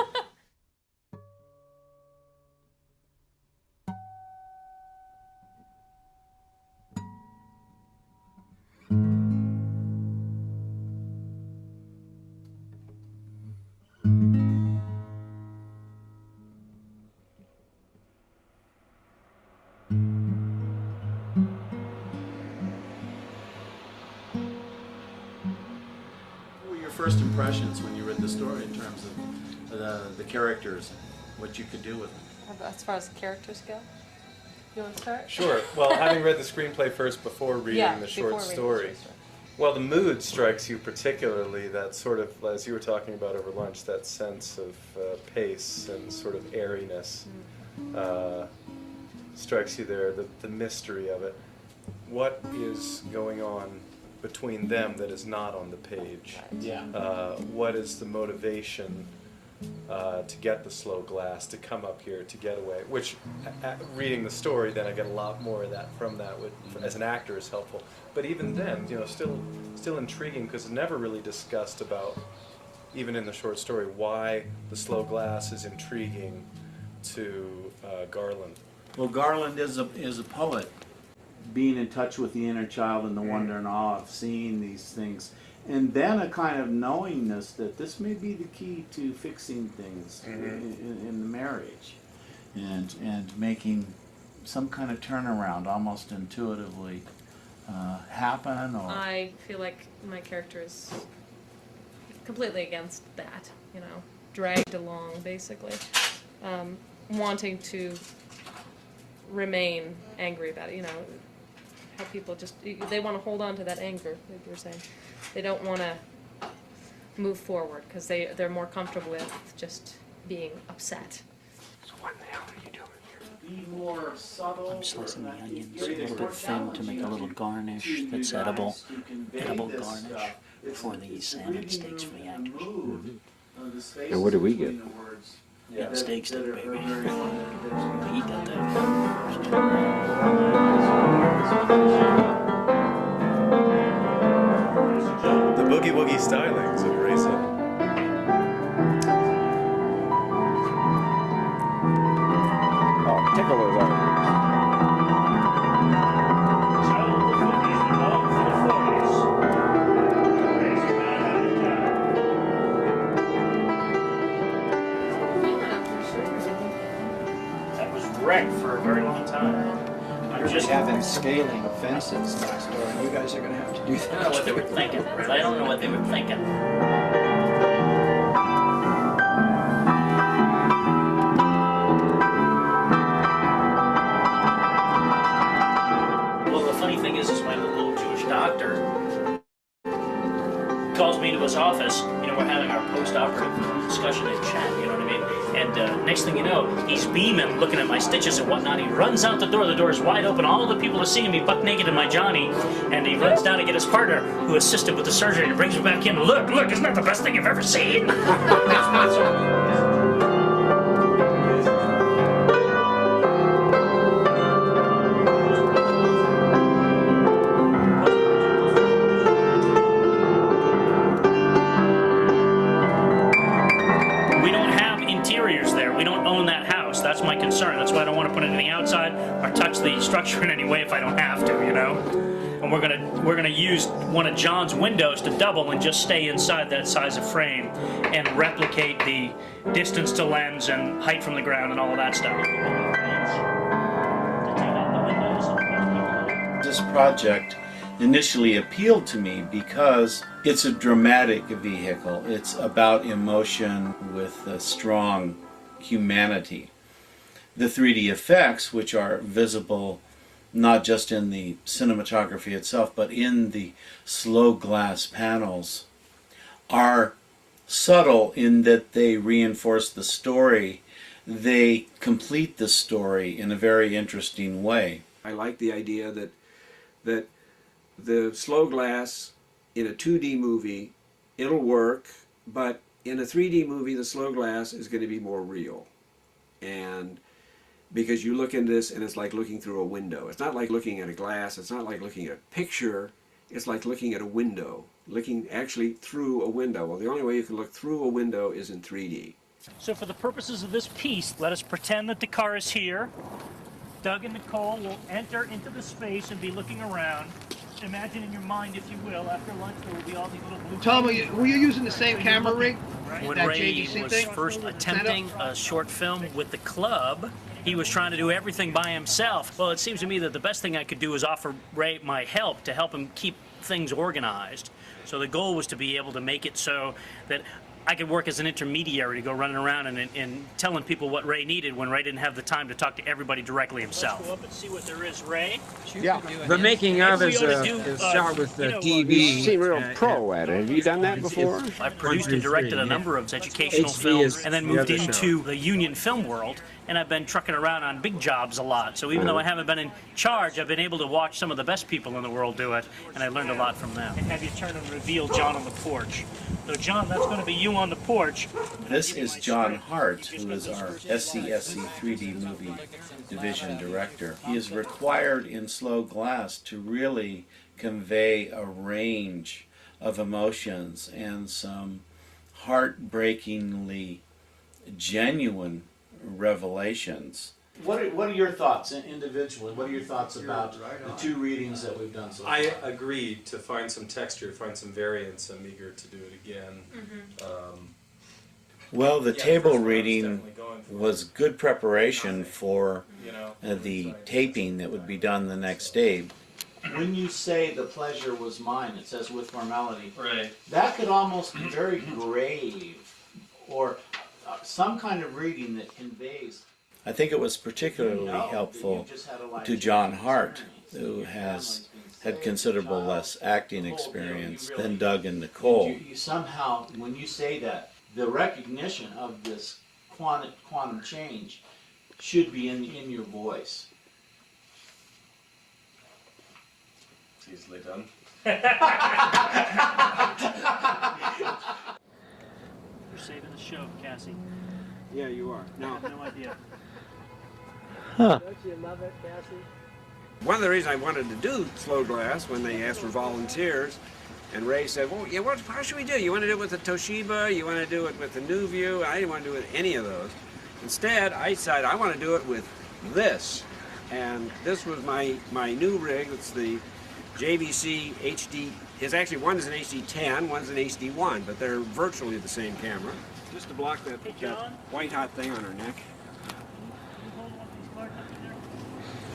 What were your first impressions when you read the story in terms of the characters, what you could do with them? As far as characters go? You want to start? Sure. Well, having read the screenplay first before reading the short story, well, the mood strikes you particularly, that sort of, as you were talking about over lunch, that sense of pace and sort of airiness strikes you there, the mystery of it. What is going on between them that is not on the page? Yeah. What is the motivation to get the slow glass, to come up here, to get away? Which, reading the story, then I get a lot more of that from that. As an actor, is helpful. But even then, still intriguing because it's never really discussed about, even in the short story, why the slow glass is intriguing to Garland. Well, Garland is a poet, being in touch with the inner child and the wonder and awe of seeing these things. And then a kind of knowingness that this may be the key to fixing things in the marriage and making some kind of turnaround almost intuitively happen. Or I feel like my character is completely against that, dragged along basically, wanting to remain angry about it, how people they want to hold on to that anger, like you were saying. They don't want to move forward because they're more comfortable with just being upset. So what the hell are you doing here? be more subtle. I'm slicing the onions a little bit thin to make a little garnish that's edible garnish for the salmon steaks for the actors. Mm-hmm. And what do we get? Yeah, steak, baby. We got that. The boogie woogie stylings of racing. Oh, tickle those onions. That was wrecked for a very long time. You're just having scaling of fences next door, and you guys are going to have to do that. I don't know what they were thinking. I don't know what they were thinking. Irish doctor calls me to his office. You know, we're having our post-operative discussion and chat, you know what I mean? And next thing you know, he's beaming, looking at my stitches and whatnot. He runs out the door is wide open. All the people are seeing me buck naked in my Johnny. And he runs down to get his partner, who assisted with the surgery, and brings me back in. Look, isn't that the best thing you've ever seen? That's my concern. That's why I don't want to put anything outside or touch the structure in any way if I don't have to, you know. And we're gonna use one of John's windows to double and just stay inside that size of frame and replicate the distance to lens and height from the ground and all of that stuff. This project initially appealed to me because it's a dramatic vehicle. It's about emotion with a strong humanity. The 3D effects, which are visible not just in the cinematography itself, but in the slow glass panels, are subtle in that they reinforce the story. They complete the story in a very interesting way. I like the idea that the slow glass in a 2D movie, it'll work, but in a 3D movie, the slow glass is going to be more real. And because you look into this and it's like looking through a window. It's not like looking at a glass. It's not like looking at a picture. It's like looking at a window, looking actually through a window. Well, the only way you can look through a window is in 3D. So for the purposes of this piece, let us pretend that the car is here. Doug and Nicole will enter into the space and be looking around. Imagine in your mind, if you will, after lunch there will be all these little blue... Tom, were you using the same camera rig? When that Ray JVC was thing? first attempting a short film with the club, he was trying to do everything by himself. Well, it seems to me that the best thing I could do is offer Ray my help to help him keep things organized. So the goal was to be able to make it so that I could work as an intermediary to go running around and telling people what Ray needed when Ray didn't have the time to talk to everybody directly himself. Let's go up and see what there is, Ray. Yeah. The making of is shot with the TV. You seem real pro at it. Have you done that before? I've produced and directed a number of educational films and then moved into the union film world, and I've been trucking around on big jobs a lot. So even though I haven't been in charge, I've been able to watch some of the best people in the world do it, and I learned a lot from them. And have you turn and reveal John on the porch. So John, that's going to be you on the porch. This is John Hart, who is our SCSC 3D movie division director. He is required in slow glass to really convey a range of emotions and some heartbreakingly genuine revelations. What are your thoughts individually? What are your thoughts about the two readings that we've done so far? I agree to find some texture, find some variance. I'm eager to do it again. Well, the table reading was good preparation for the taping that would be done the next day. When you say the pleasure was mine, it says with formality. Right. That could almost be very grave, or some kind of reading that conveys. I think it was particularly helpful to John Hart, who has had considerable less acting experience than Doug and Nicole. You somehow, when you say that, the recognition of this quantum change should be in your voice. It's easily done. You're saving the show, Cassie. Yeah, you are. No idea. Don't you love it, Cassie? One of the reasons I wanted to do slow glass when they asked for volunteers, and Ray said, well, yeah, how should we do it? You want to do it with the Toshiba? You want to do it with the New View? I didn't want to do it with any of those. Instead, I decided I want to do it with this. And this was my new rig. It's the JVC HD. It's actually, one is an HD10, one's an HD1, but they're virtually the same camera. Just to block that white hot thing on her neck.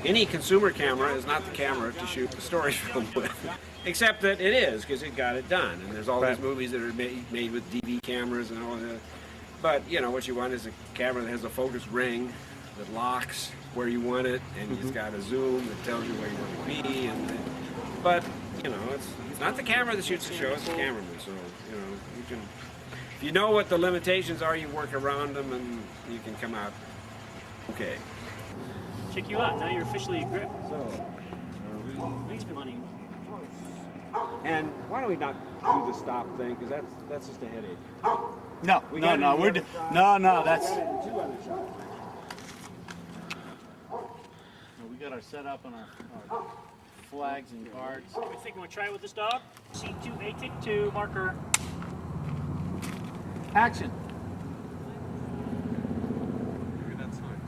Any consumer camera is not the camera to shoot the story film with. Except that it is, because it got it done. And there's all these movies that are made with DV cameras and all that. But, you know, what you want is a camera that has a focus ring that locks where you want it, and it's got a zoom that tells you where you want to be. But, You know, it's not the camera that shoots the show, it's the cameraman. So, you know, you can, if you know what the limitations are, you work around them and you can come out okay. Check you out. Now you're officially equipped. So, Please be money. and why don't we not do the stop thing, because that's just a headache. No, We no, gotta no, do we're the do- other no, shot. no, that's. We gotta do 2 other shots. We got our setup and our flags and cards. What do you think? You want to try with this dog? C2, A tick 2, marker. Action. That's fine.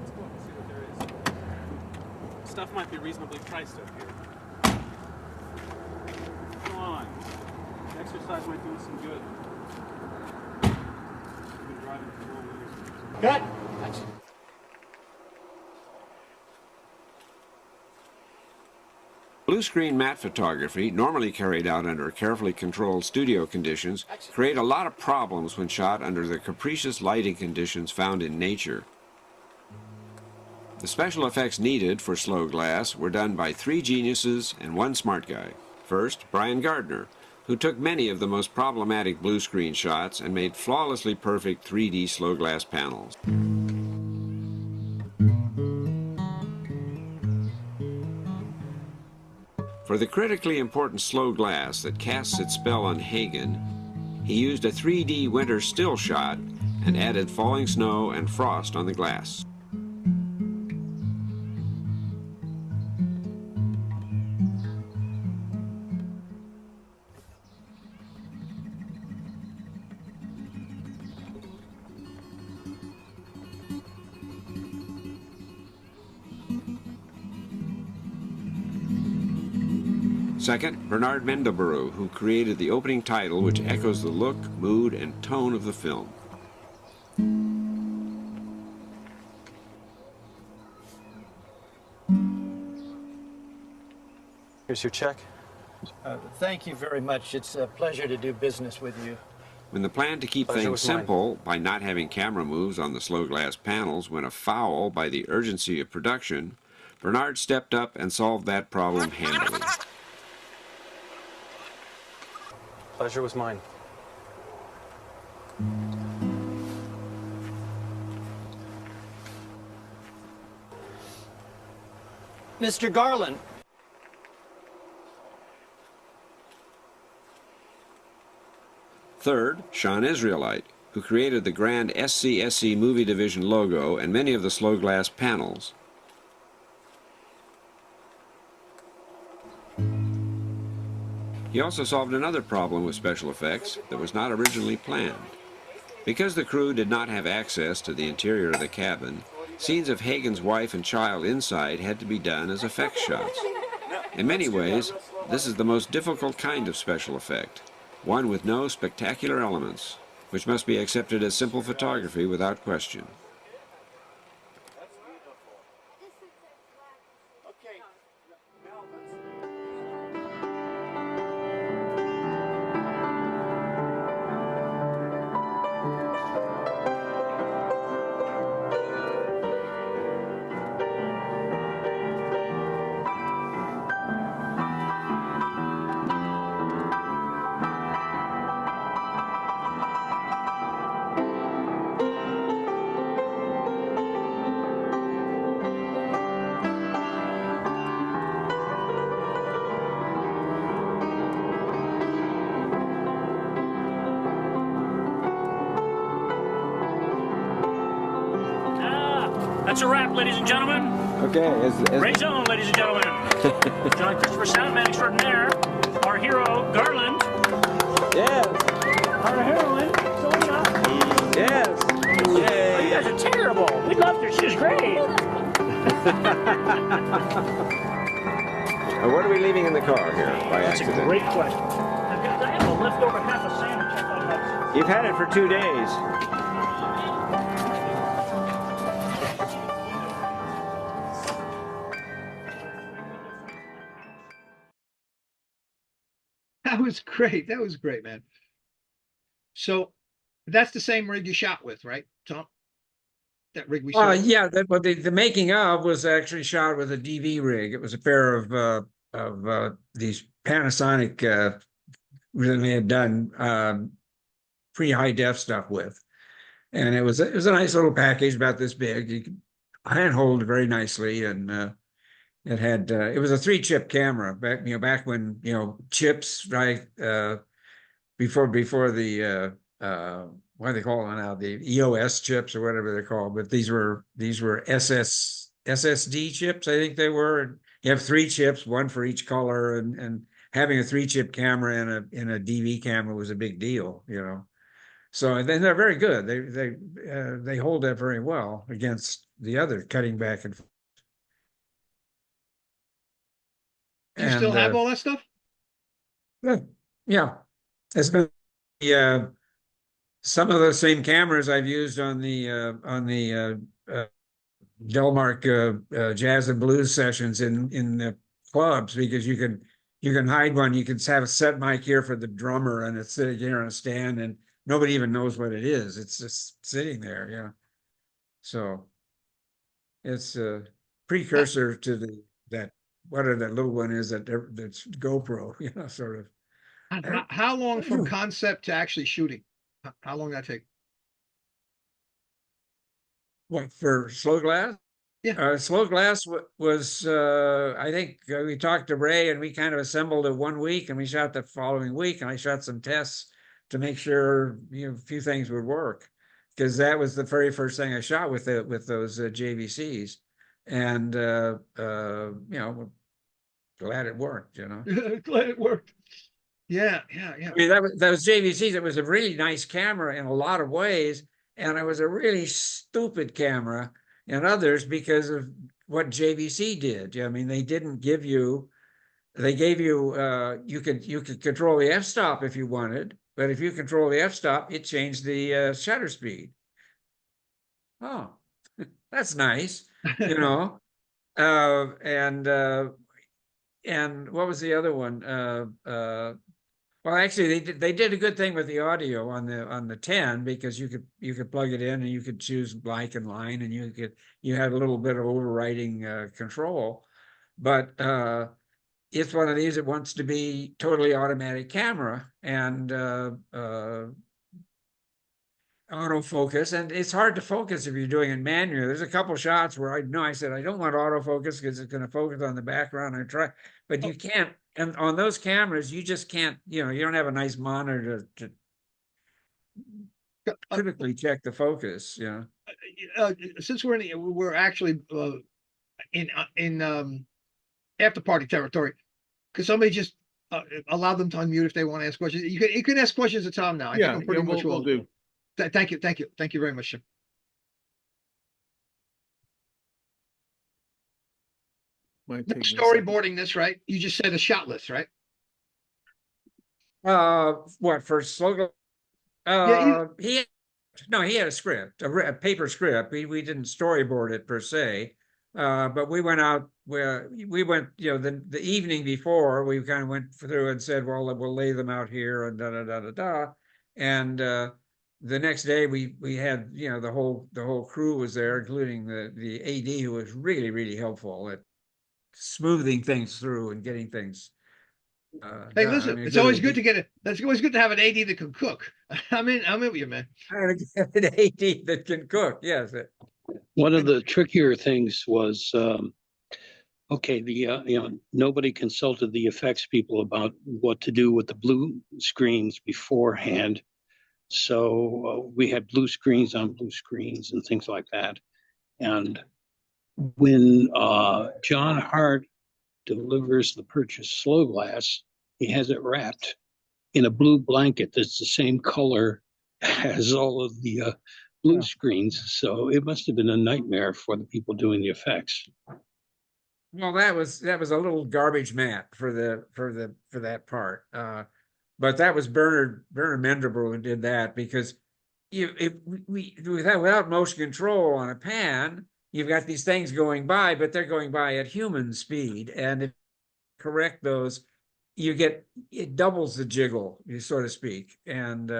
Let's go and see what there is. Stuff might be reasonably priced up here. Come on. Exercise might do us some good. We've been driving for 4 years. Cut. Action. Blue screen matte photography, normally carried out under carefully controlled studio conditions, create a lot of problems when shot under the capricious lighting conditions found in nature. The special effects needed for Slow Glass were done by 3 geniuses and 1 smart guy. First, Brian Gardner, who took many of the most problematic blue screen shots and made flawlessly perfect 3D slow glass panels. For the critically important slow glass that casts its spell on Hagen, he used a 3D winter still shot and added falling snow and frost on the glass. Second, Bernard Mendelburu, who created the opening title which echoes the look, mood, and tone of the film. Here's your check. Thank you very much. It's a pleasure to do business with you. When the plan to keep Pleasure things was mine. simple by not having camera moves on the slow glass panels went afoul by the urgency of production, Bernard stepped up and solved that problem handily. Pleasure was mine. Mr. Garland. Third, Sean Israelite, who created the grand SCSC Movie Division logo and many of the slow glass panels. He also solved another problem with special effects that was not originally planned. Because the crew did not have access to the interior of the cabin, scenes of Hagen's wife and child inside had to be done as effects shots. In many ways, this is the most difficult kind of special effect, one with no spectacular elements, which must be accepted as simple photography without question. That's a wrap, ladies and gentlemen. Okay, Ray Zone, ladies and gentlemen. John Christopher, soundman extraordinaire. Our hero, Garland. Yes. Our heroine, Sonia. Yes. You guys are terrible. We loved her. She was great. What are we leaving in the car here by That's a accident? great question. I have a leftover half a sandwich. I thought about. You've had it for 2 days. That was great. That was great, man. So that's the same rig you shot with, right, Tom? That rig we saw. Yeah, but the making of was actually shot with a DV rig. It was a pair of these Panasonic that they had done pre high def stuff with, and it was a nice little package about this big. You could handhold it very nicely, and it had it was a 3-chip camera back when chips, right, before the what do they call it now, the EOS chips or whatever they're called, but these were SSD chips, I think they were. And you have 3 chips, one for each color, and having a 3-chip camera in a DV camera was a big deal, So then they're very good. They hold up very well against the other cutting back and forth. Do you still have all that stuff? Yeah, it's been some of those same cameras I've used on the Delmark jazz and blues sessions in the clubs, because you can hide one. You can have a set mic here for the drummer, and it's sitting here on a stand, and nobody even knows what it is. It's just sitting there. Yeah. So it's a precursor to that, whatever that little one is that's GoPro, sort of. How long from concept to actually shooting? How long did that take? What, for Slow Glass? Yeah. Slow Glass was I think we talked to Ray, and we kind of assembled it one week, and we shot the following week, and I shot some tests to make sure a few things would work, because that was the very first thing I shot with those JVCs, and glad it worked. Glad it worked. Yeah. I mean, that was JVCs. It was a really nice camera in a lot of ways, and it was a really stupid camera in others because of what JVC did. I mean, they didn't give you. They gave you. You could control the f-stop if you wanted, but if you control the f-stop, it changed the shutter speed. Oh, that's nice, and what was the other one? Well, actually, they did a good thing with the audio on the 10, because you could plug it in and you could choose mic and line, and you had a little bit of overriding control, but it's one of these that wants to be totally automatic camera and autofocus, and it's hard to focus if you're doing it manually. There's a couple shots where I said I don't want autofocus because it's going to focus on the background. I try, but you can't. And on those cameras, you just can't. You don't have a nice monitor to typically check the focus. Since we're actually in after party territory, could somebody just allow them to unmute if they want to ask questions? You can ask questions at Tom now. I think I'm pretty much we'll do. Thank you very much, sir. Storyboarding this, right? You just said a shot list, right? What, for Slogan? He had a script, a paper script. We didn't storyboard it per se, but we went out where we went. The evening before, we kind of went through and said, well, we'll lay them out here and da. And the next day we had the whole crew was there, including the AD, who was really, really helpful at smoothing things through and getting things. Hey, listen, it's always good to get it. That's always good to have an AD that can cook. I'm in with you, man. An AD that can cook, yes. One of the trickier things was, nobody consulted the effects people about what to do with the blue screens beforehand. So we had blue screens on blue screens and things like that. And when John Hart delivers the purchased Slow Glass, he has it wrapped in a blue blanket that's the same color as all of the blue screens. So it must have been a nightmare for the people doing the effects. Well, that was a little garbage mat for that part. But that was Bernard Menderberg who did that, because without motion control on a pan, you've got these things going by, but they're going by at human speed. And if you correct those, it doubles the jiggle, so to speak. And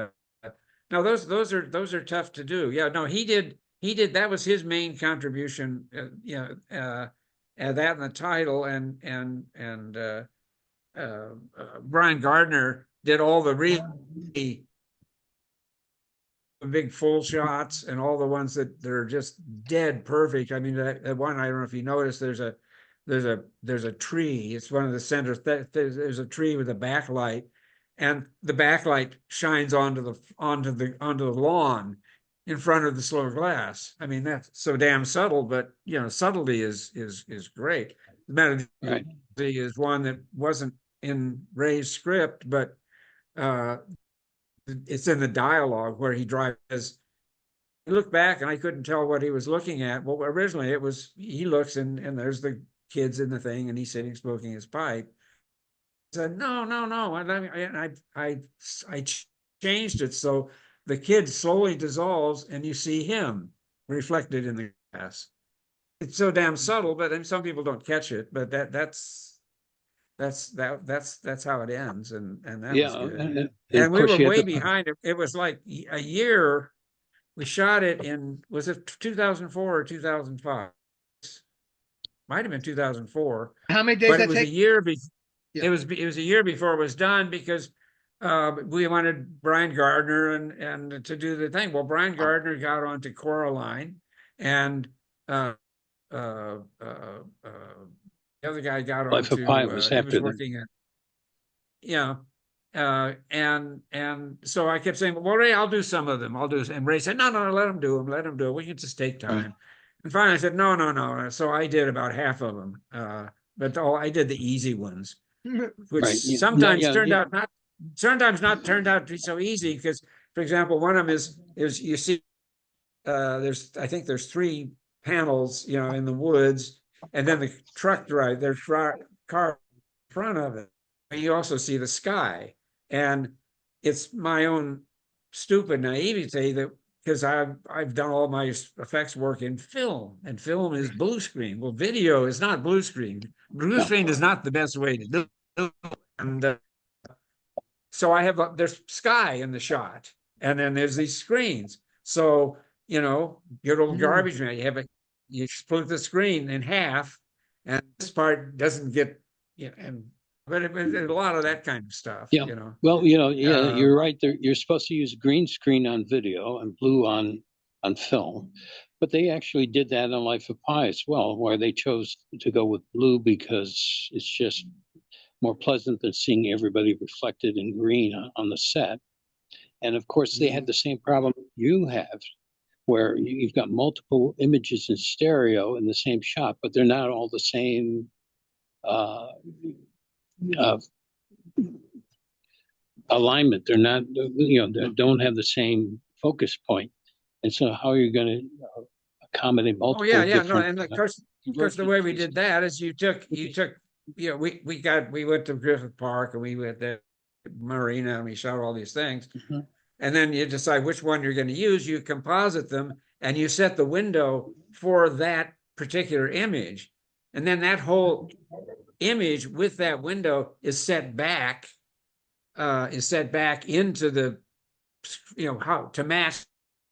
no, those are tough to do. Yeah, no, he did. That was his main contribution. That in the title, and Brian Gardner did all the really big full shots and all the ones that are just dead perfect. I mean, that one, I don't know if you noticed, there's a tree. It's one of the centers. There's a tree with a backlight, and the backlight shines onto the lawn in front of the slow glass. I mean, that's so damn subtle, but subtlety is great. The matter is one that wasn't in Ray's script, but it's in the dialogue where he drives. I looked back and I couldn't tell what he was looking at. Well, originally it was, he looks and there's the kids in the thing and he's sitting smoking his pipe. I said, no. And I changed it so the kid slowly dissolves and you see him reflected in the glass. It's so damn subtle, but some people don't catch it. But that's how it ends, and that was good. And we were way behind. It was like a year. We shot it in, was it 2004 or 2005? Might have been 2004. How many days but that it was take? a year before. Yeah. It was a year before it was done because we wanted Brian Gardner and to do the thing. Well, Brian Gardner got onto Coraline, and the other guy got Life onto. of Pi was he after was working at. Yeah. And so I kept saying, well, Ray, I'll do some of them. And Ray said, no, let him do them. Let him do it. We can just take time. Right. And finally I said, no. So I did about half of them. But I did the easy ones, which sometimes turned out not turned out to be so easy because, for example, one of them is you see, I think there's 3 panels, in the woods, and then the truck drive, there's car in front of it. You also see the sky. And it's my own stupid naivety that because I've done all my effects work in film, and film is blue screen. Well, video is not blue screen. Blue screen is not the best way to do it. And so I have there's sky in the shot, and then there's these screens. So your little garbage man, you split the screen in half, and this part doesn't get But a lot of that kind of stuff. Yeah. Well, you're right. You're supposed to use green screen on video and blue on film, but they actually did that on Life of Pi as well, where they chose to go with blue because it's just more pleasant than seeing everybody reflected in green on the set. And of course, they had the same problem you have, where you've got multiple images in stereo in the same shot, but they're not all the same. Alignment. They're not, they don't have the same focus point. And so how are you going to accommodate multiple? And of course the way we did that is you took we went to Griffith Park and we went to Marina and we shot all these things. Mm-hmm. And then you decide which one you're going to use, you composite them, and you set the window for that particular image. And then that whole image with that window is set back into the, how to match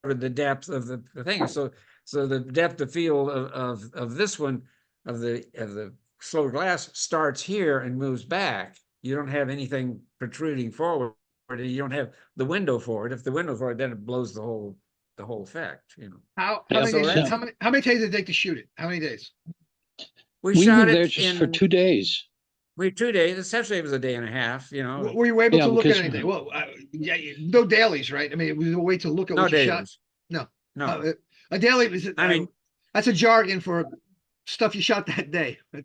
the depth of the thing. So the depth of field of this one, of the slow glass, starts here and moves back. You don't have anything protruding forward. You don't have the window forward. If the window forward, then it blows the whole effect. How many days did it take to shoot it? How many days? We shot it there just for 2 days. 2 days. Essentially, it was a day and a half. Were you able to look at anything? Well, no dailies, right? I mean, it was a way to look at what you shot. No. A daily was. That's a jargon for stuff you shot that day. We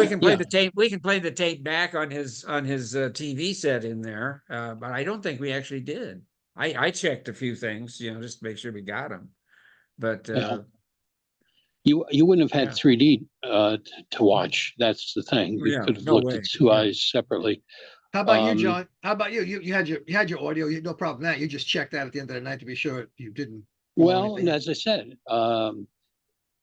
can play the tape. We can play the tape back on his TV set in there, but I don't think we actually did. I checked a few things, just to make sure we got them, but. You wouldn't have had 3D to watch. That's the thing. You could have looked at 2 eyes separately. How about you, John? How about you? You had your audio. You had no problem with that. You just checked that at the end of the night to be sure you didn't. Well, as I said,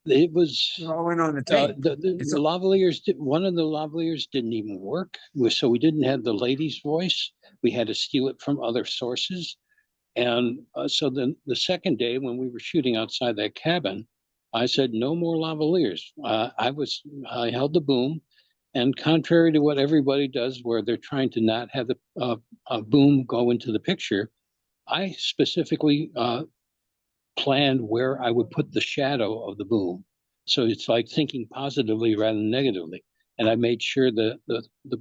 it was all went on the tape. The lavaliers one of the lavaliers didn't even work, so we didn't have the lady's voice. We had to steal it from other sources, and so then the second day when we were shooting outside that cabin, I said, no more lavaliers. I held the boom And contrary to what everybody does, where they're trying to not have the boom go into the picture, I specifically planned where I would put the shadow of the boom. So it's like thinking positively rather than negatively. And I made sure the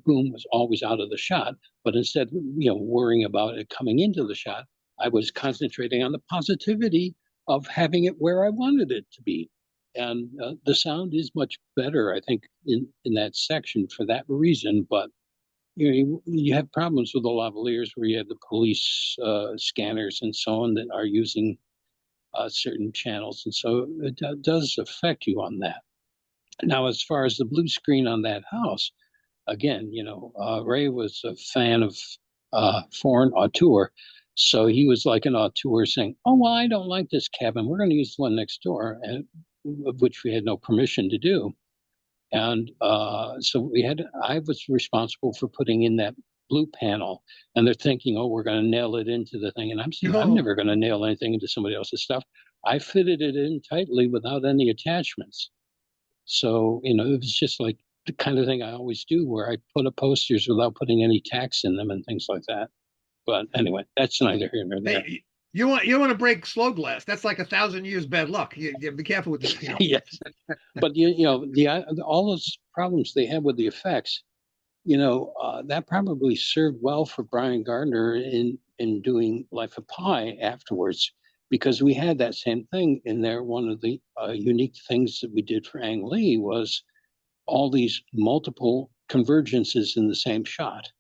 boom was always out of the shot, but instead, worrying about it coming into the shot, I was concentrating on the positivity of having it where I wanted it to be. And the sound is much better, I think, in that section for that reason. But you have problems with the lavaliers where you have the police scanners and so on that are using certain channels, and so it does affect you on that. Now, as far as the blue screen on that house, again, Ray was a fan of foreign auteur, so he was like an auteur saying, "Oh, well, I don't like this cabin. We're going to use the one next door," and of which we had no permission to do. And so I was responsible for putting in that blue panel, and they're thinking, "Oh, we're going to nail it into the thing." And I'm saying, I'm never going to nail anything into somebody else's stuff. I fitted it in tightly without any attachments. So, it was just like the kind of thing I always do, where I put up posters without putting any tacks in them and things like that. But anyway, that's neither here nor there. Hey, you want to break slow glass? That's like 1,000 years bad luck. You be careful with this. Yes, but all those problems they had with the effects, that probably served well for Brian Gardner in doing Life of Pi afterwards, because we had that same thing in there. One of the unique things that we did for Ang Lee was all these multiple convergences in the same shot,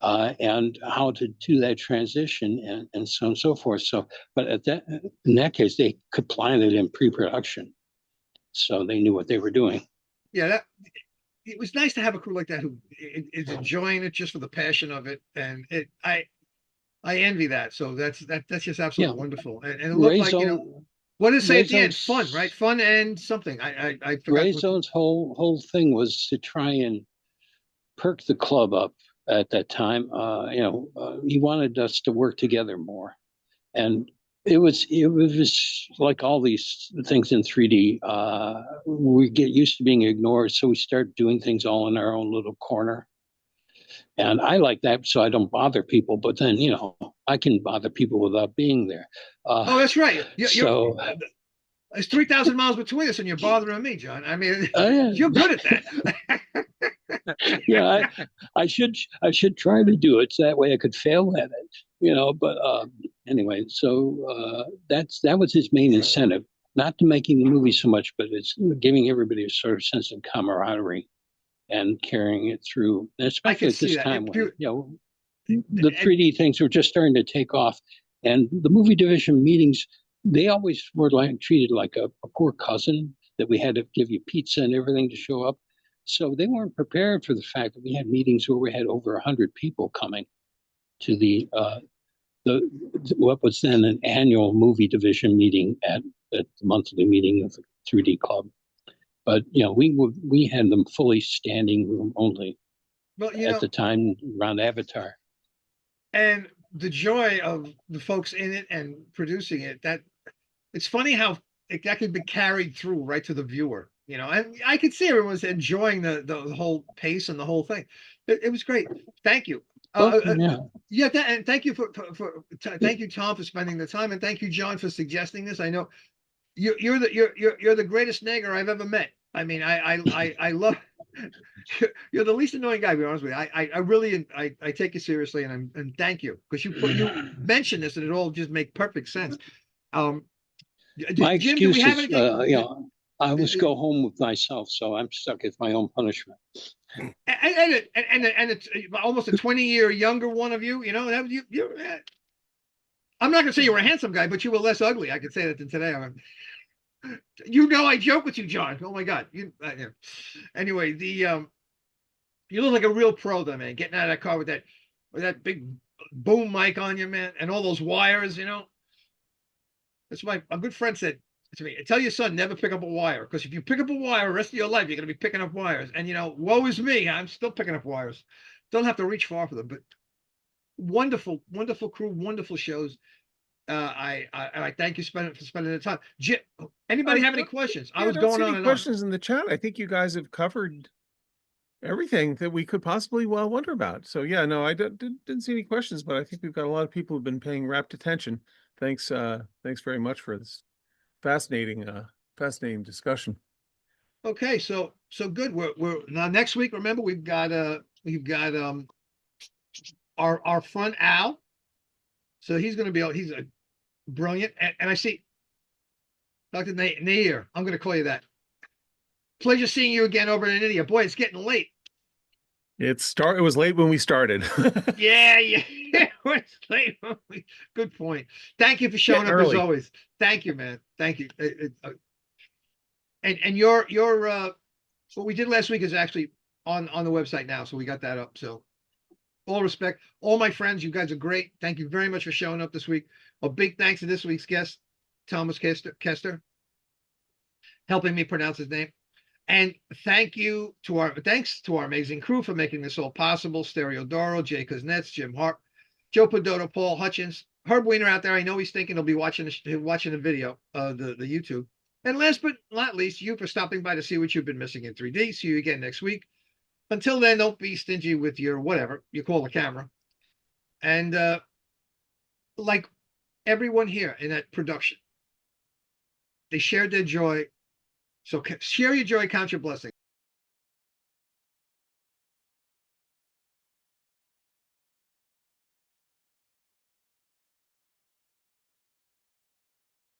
and how to do that transition and so on and so forth. So, but in that case, they could plan it in pre-production, so they knew what they were doing. Yeah, it was nice to have a crew like that who is enjoying it just for the passion of it, and I envy that. So that's just absolutely wonderful. And it looked like, what did it say at the end? Fun, right? Fun and something. I forgot. Ray Zone's whole thing was to try and perk the club up at that time. He wanted us to work together more, and it was like all these things in 3D. We get used to being ignored, so we start doing things all in our own little corner. And I like that, so I don't bother people. But then, I can bother people without being there. Oh, that's right. There's 3,000 miles between us, and you're bothering me, John. I mean, you're good at that. Yeah, I should try to do it, so that way I could fail at it. But anyway, so that was his main incentive, not to making the movie so much, but it's giving everybody a sort of sense of camaraderie and carrying it through, and especially at this time when the 3D things were just starting to take off, and the movie division meetings, they always were treated like a poor cousin that we had to give you pizza and everything to show up. So they weren't prepared for the fact that we had meetings where we had over 100 people coming to the what was then an annual movie division meeting at the monthly meeting of the 3D Club. But we had them fully standing room only at the time around Avatar. And the joy of the folks in it and producing it, that it's funny how that could be carried through right to the viewer. And I could see everyone's enjoying the whole pace and the whole thing. It was great. Thank you. And thank you thank you, Tom, for spending the time, and thank you, John, for suggesting this. I know you're the greatest nagger I've ever met. I mean, I love you're the least annoying guy, to be honest with you. I really take you seriously, and thank you, because you mentioned this and it all just make perfect sense. My excuse is, I always go home with myself, so I'm stuck with my own punishment. And it's almost a 20-year younger one of you. I'm not gonna say you were a handsome guy, but you were less ugly. I could say that than today. I joke with you, John. Oh my God. Anyway, you look like a real pro, though, man. Getting out of that car with that big boom mic on you, man, and all those wires. That's why a good friend said to me, "Tell your son never pick up a wire, because if you pick up a wire, the rest of your life you're gonna be picking up wires." And woe is me. I'm still picking up wires. Don't have to reach far for them, but wonderful, wonderful crew, wonderful shows. I thank you for spending the time. Anybody have any questions? I was going on and questions in the chat. I think you guys have covered everything that we could possibly wonder about. So yeah, no, I didn't see any questions, but I think we've got a lot of people who've been paying rapt attention. Thanks, thanks very much for this fascinating, fascinating discussion. Okay, so good. We're now next week. Remember, we've got our friend Al. So he's going to be. He's a brilliant, and I see Dr. Nair. I'm going to call you that. Pleasure seeing you again over in India. Boy, it's getting late. It was late when we started. Yeah, it was late. Good point. Thank you for showing up as always. Thank you, man. Thank you. And your what we did last week is actually on the website now, so we got that up. So all respect, all my friends, you guys are great. Thank you very much for showing up this week. A big thanks to this week's guest, Thomas Koester, helping me pronounce his name. And thanks to our amazing crew for making this all possible. Stereo Doro, Jay Kuznets, Jim Hart, Joe Podoto, Paul Hutchins, Herb Weiner out there. I know he's thinking he'll be watching the video of the YouTube. And last but not least, you for stopping by to see what you've been missing in 3D. See you again next week. Until then, don't be stingy with your whatever you call the camera. And like everyone here in that production, they shared their joy. So share your joy, count your blessings.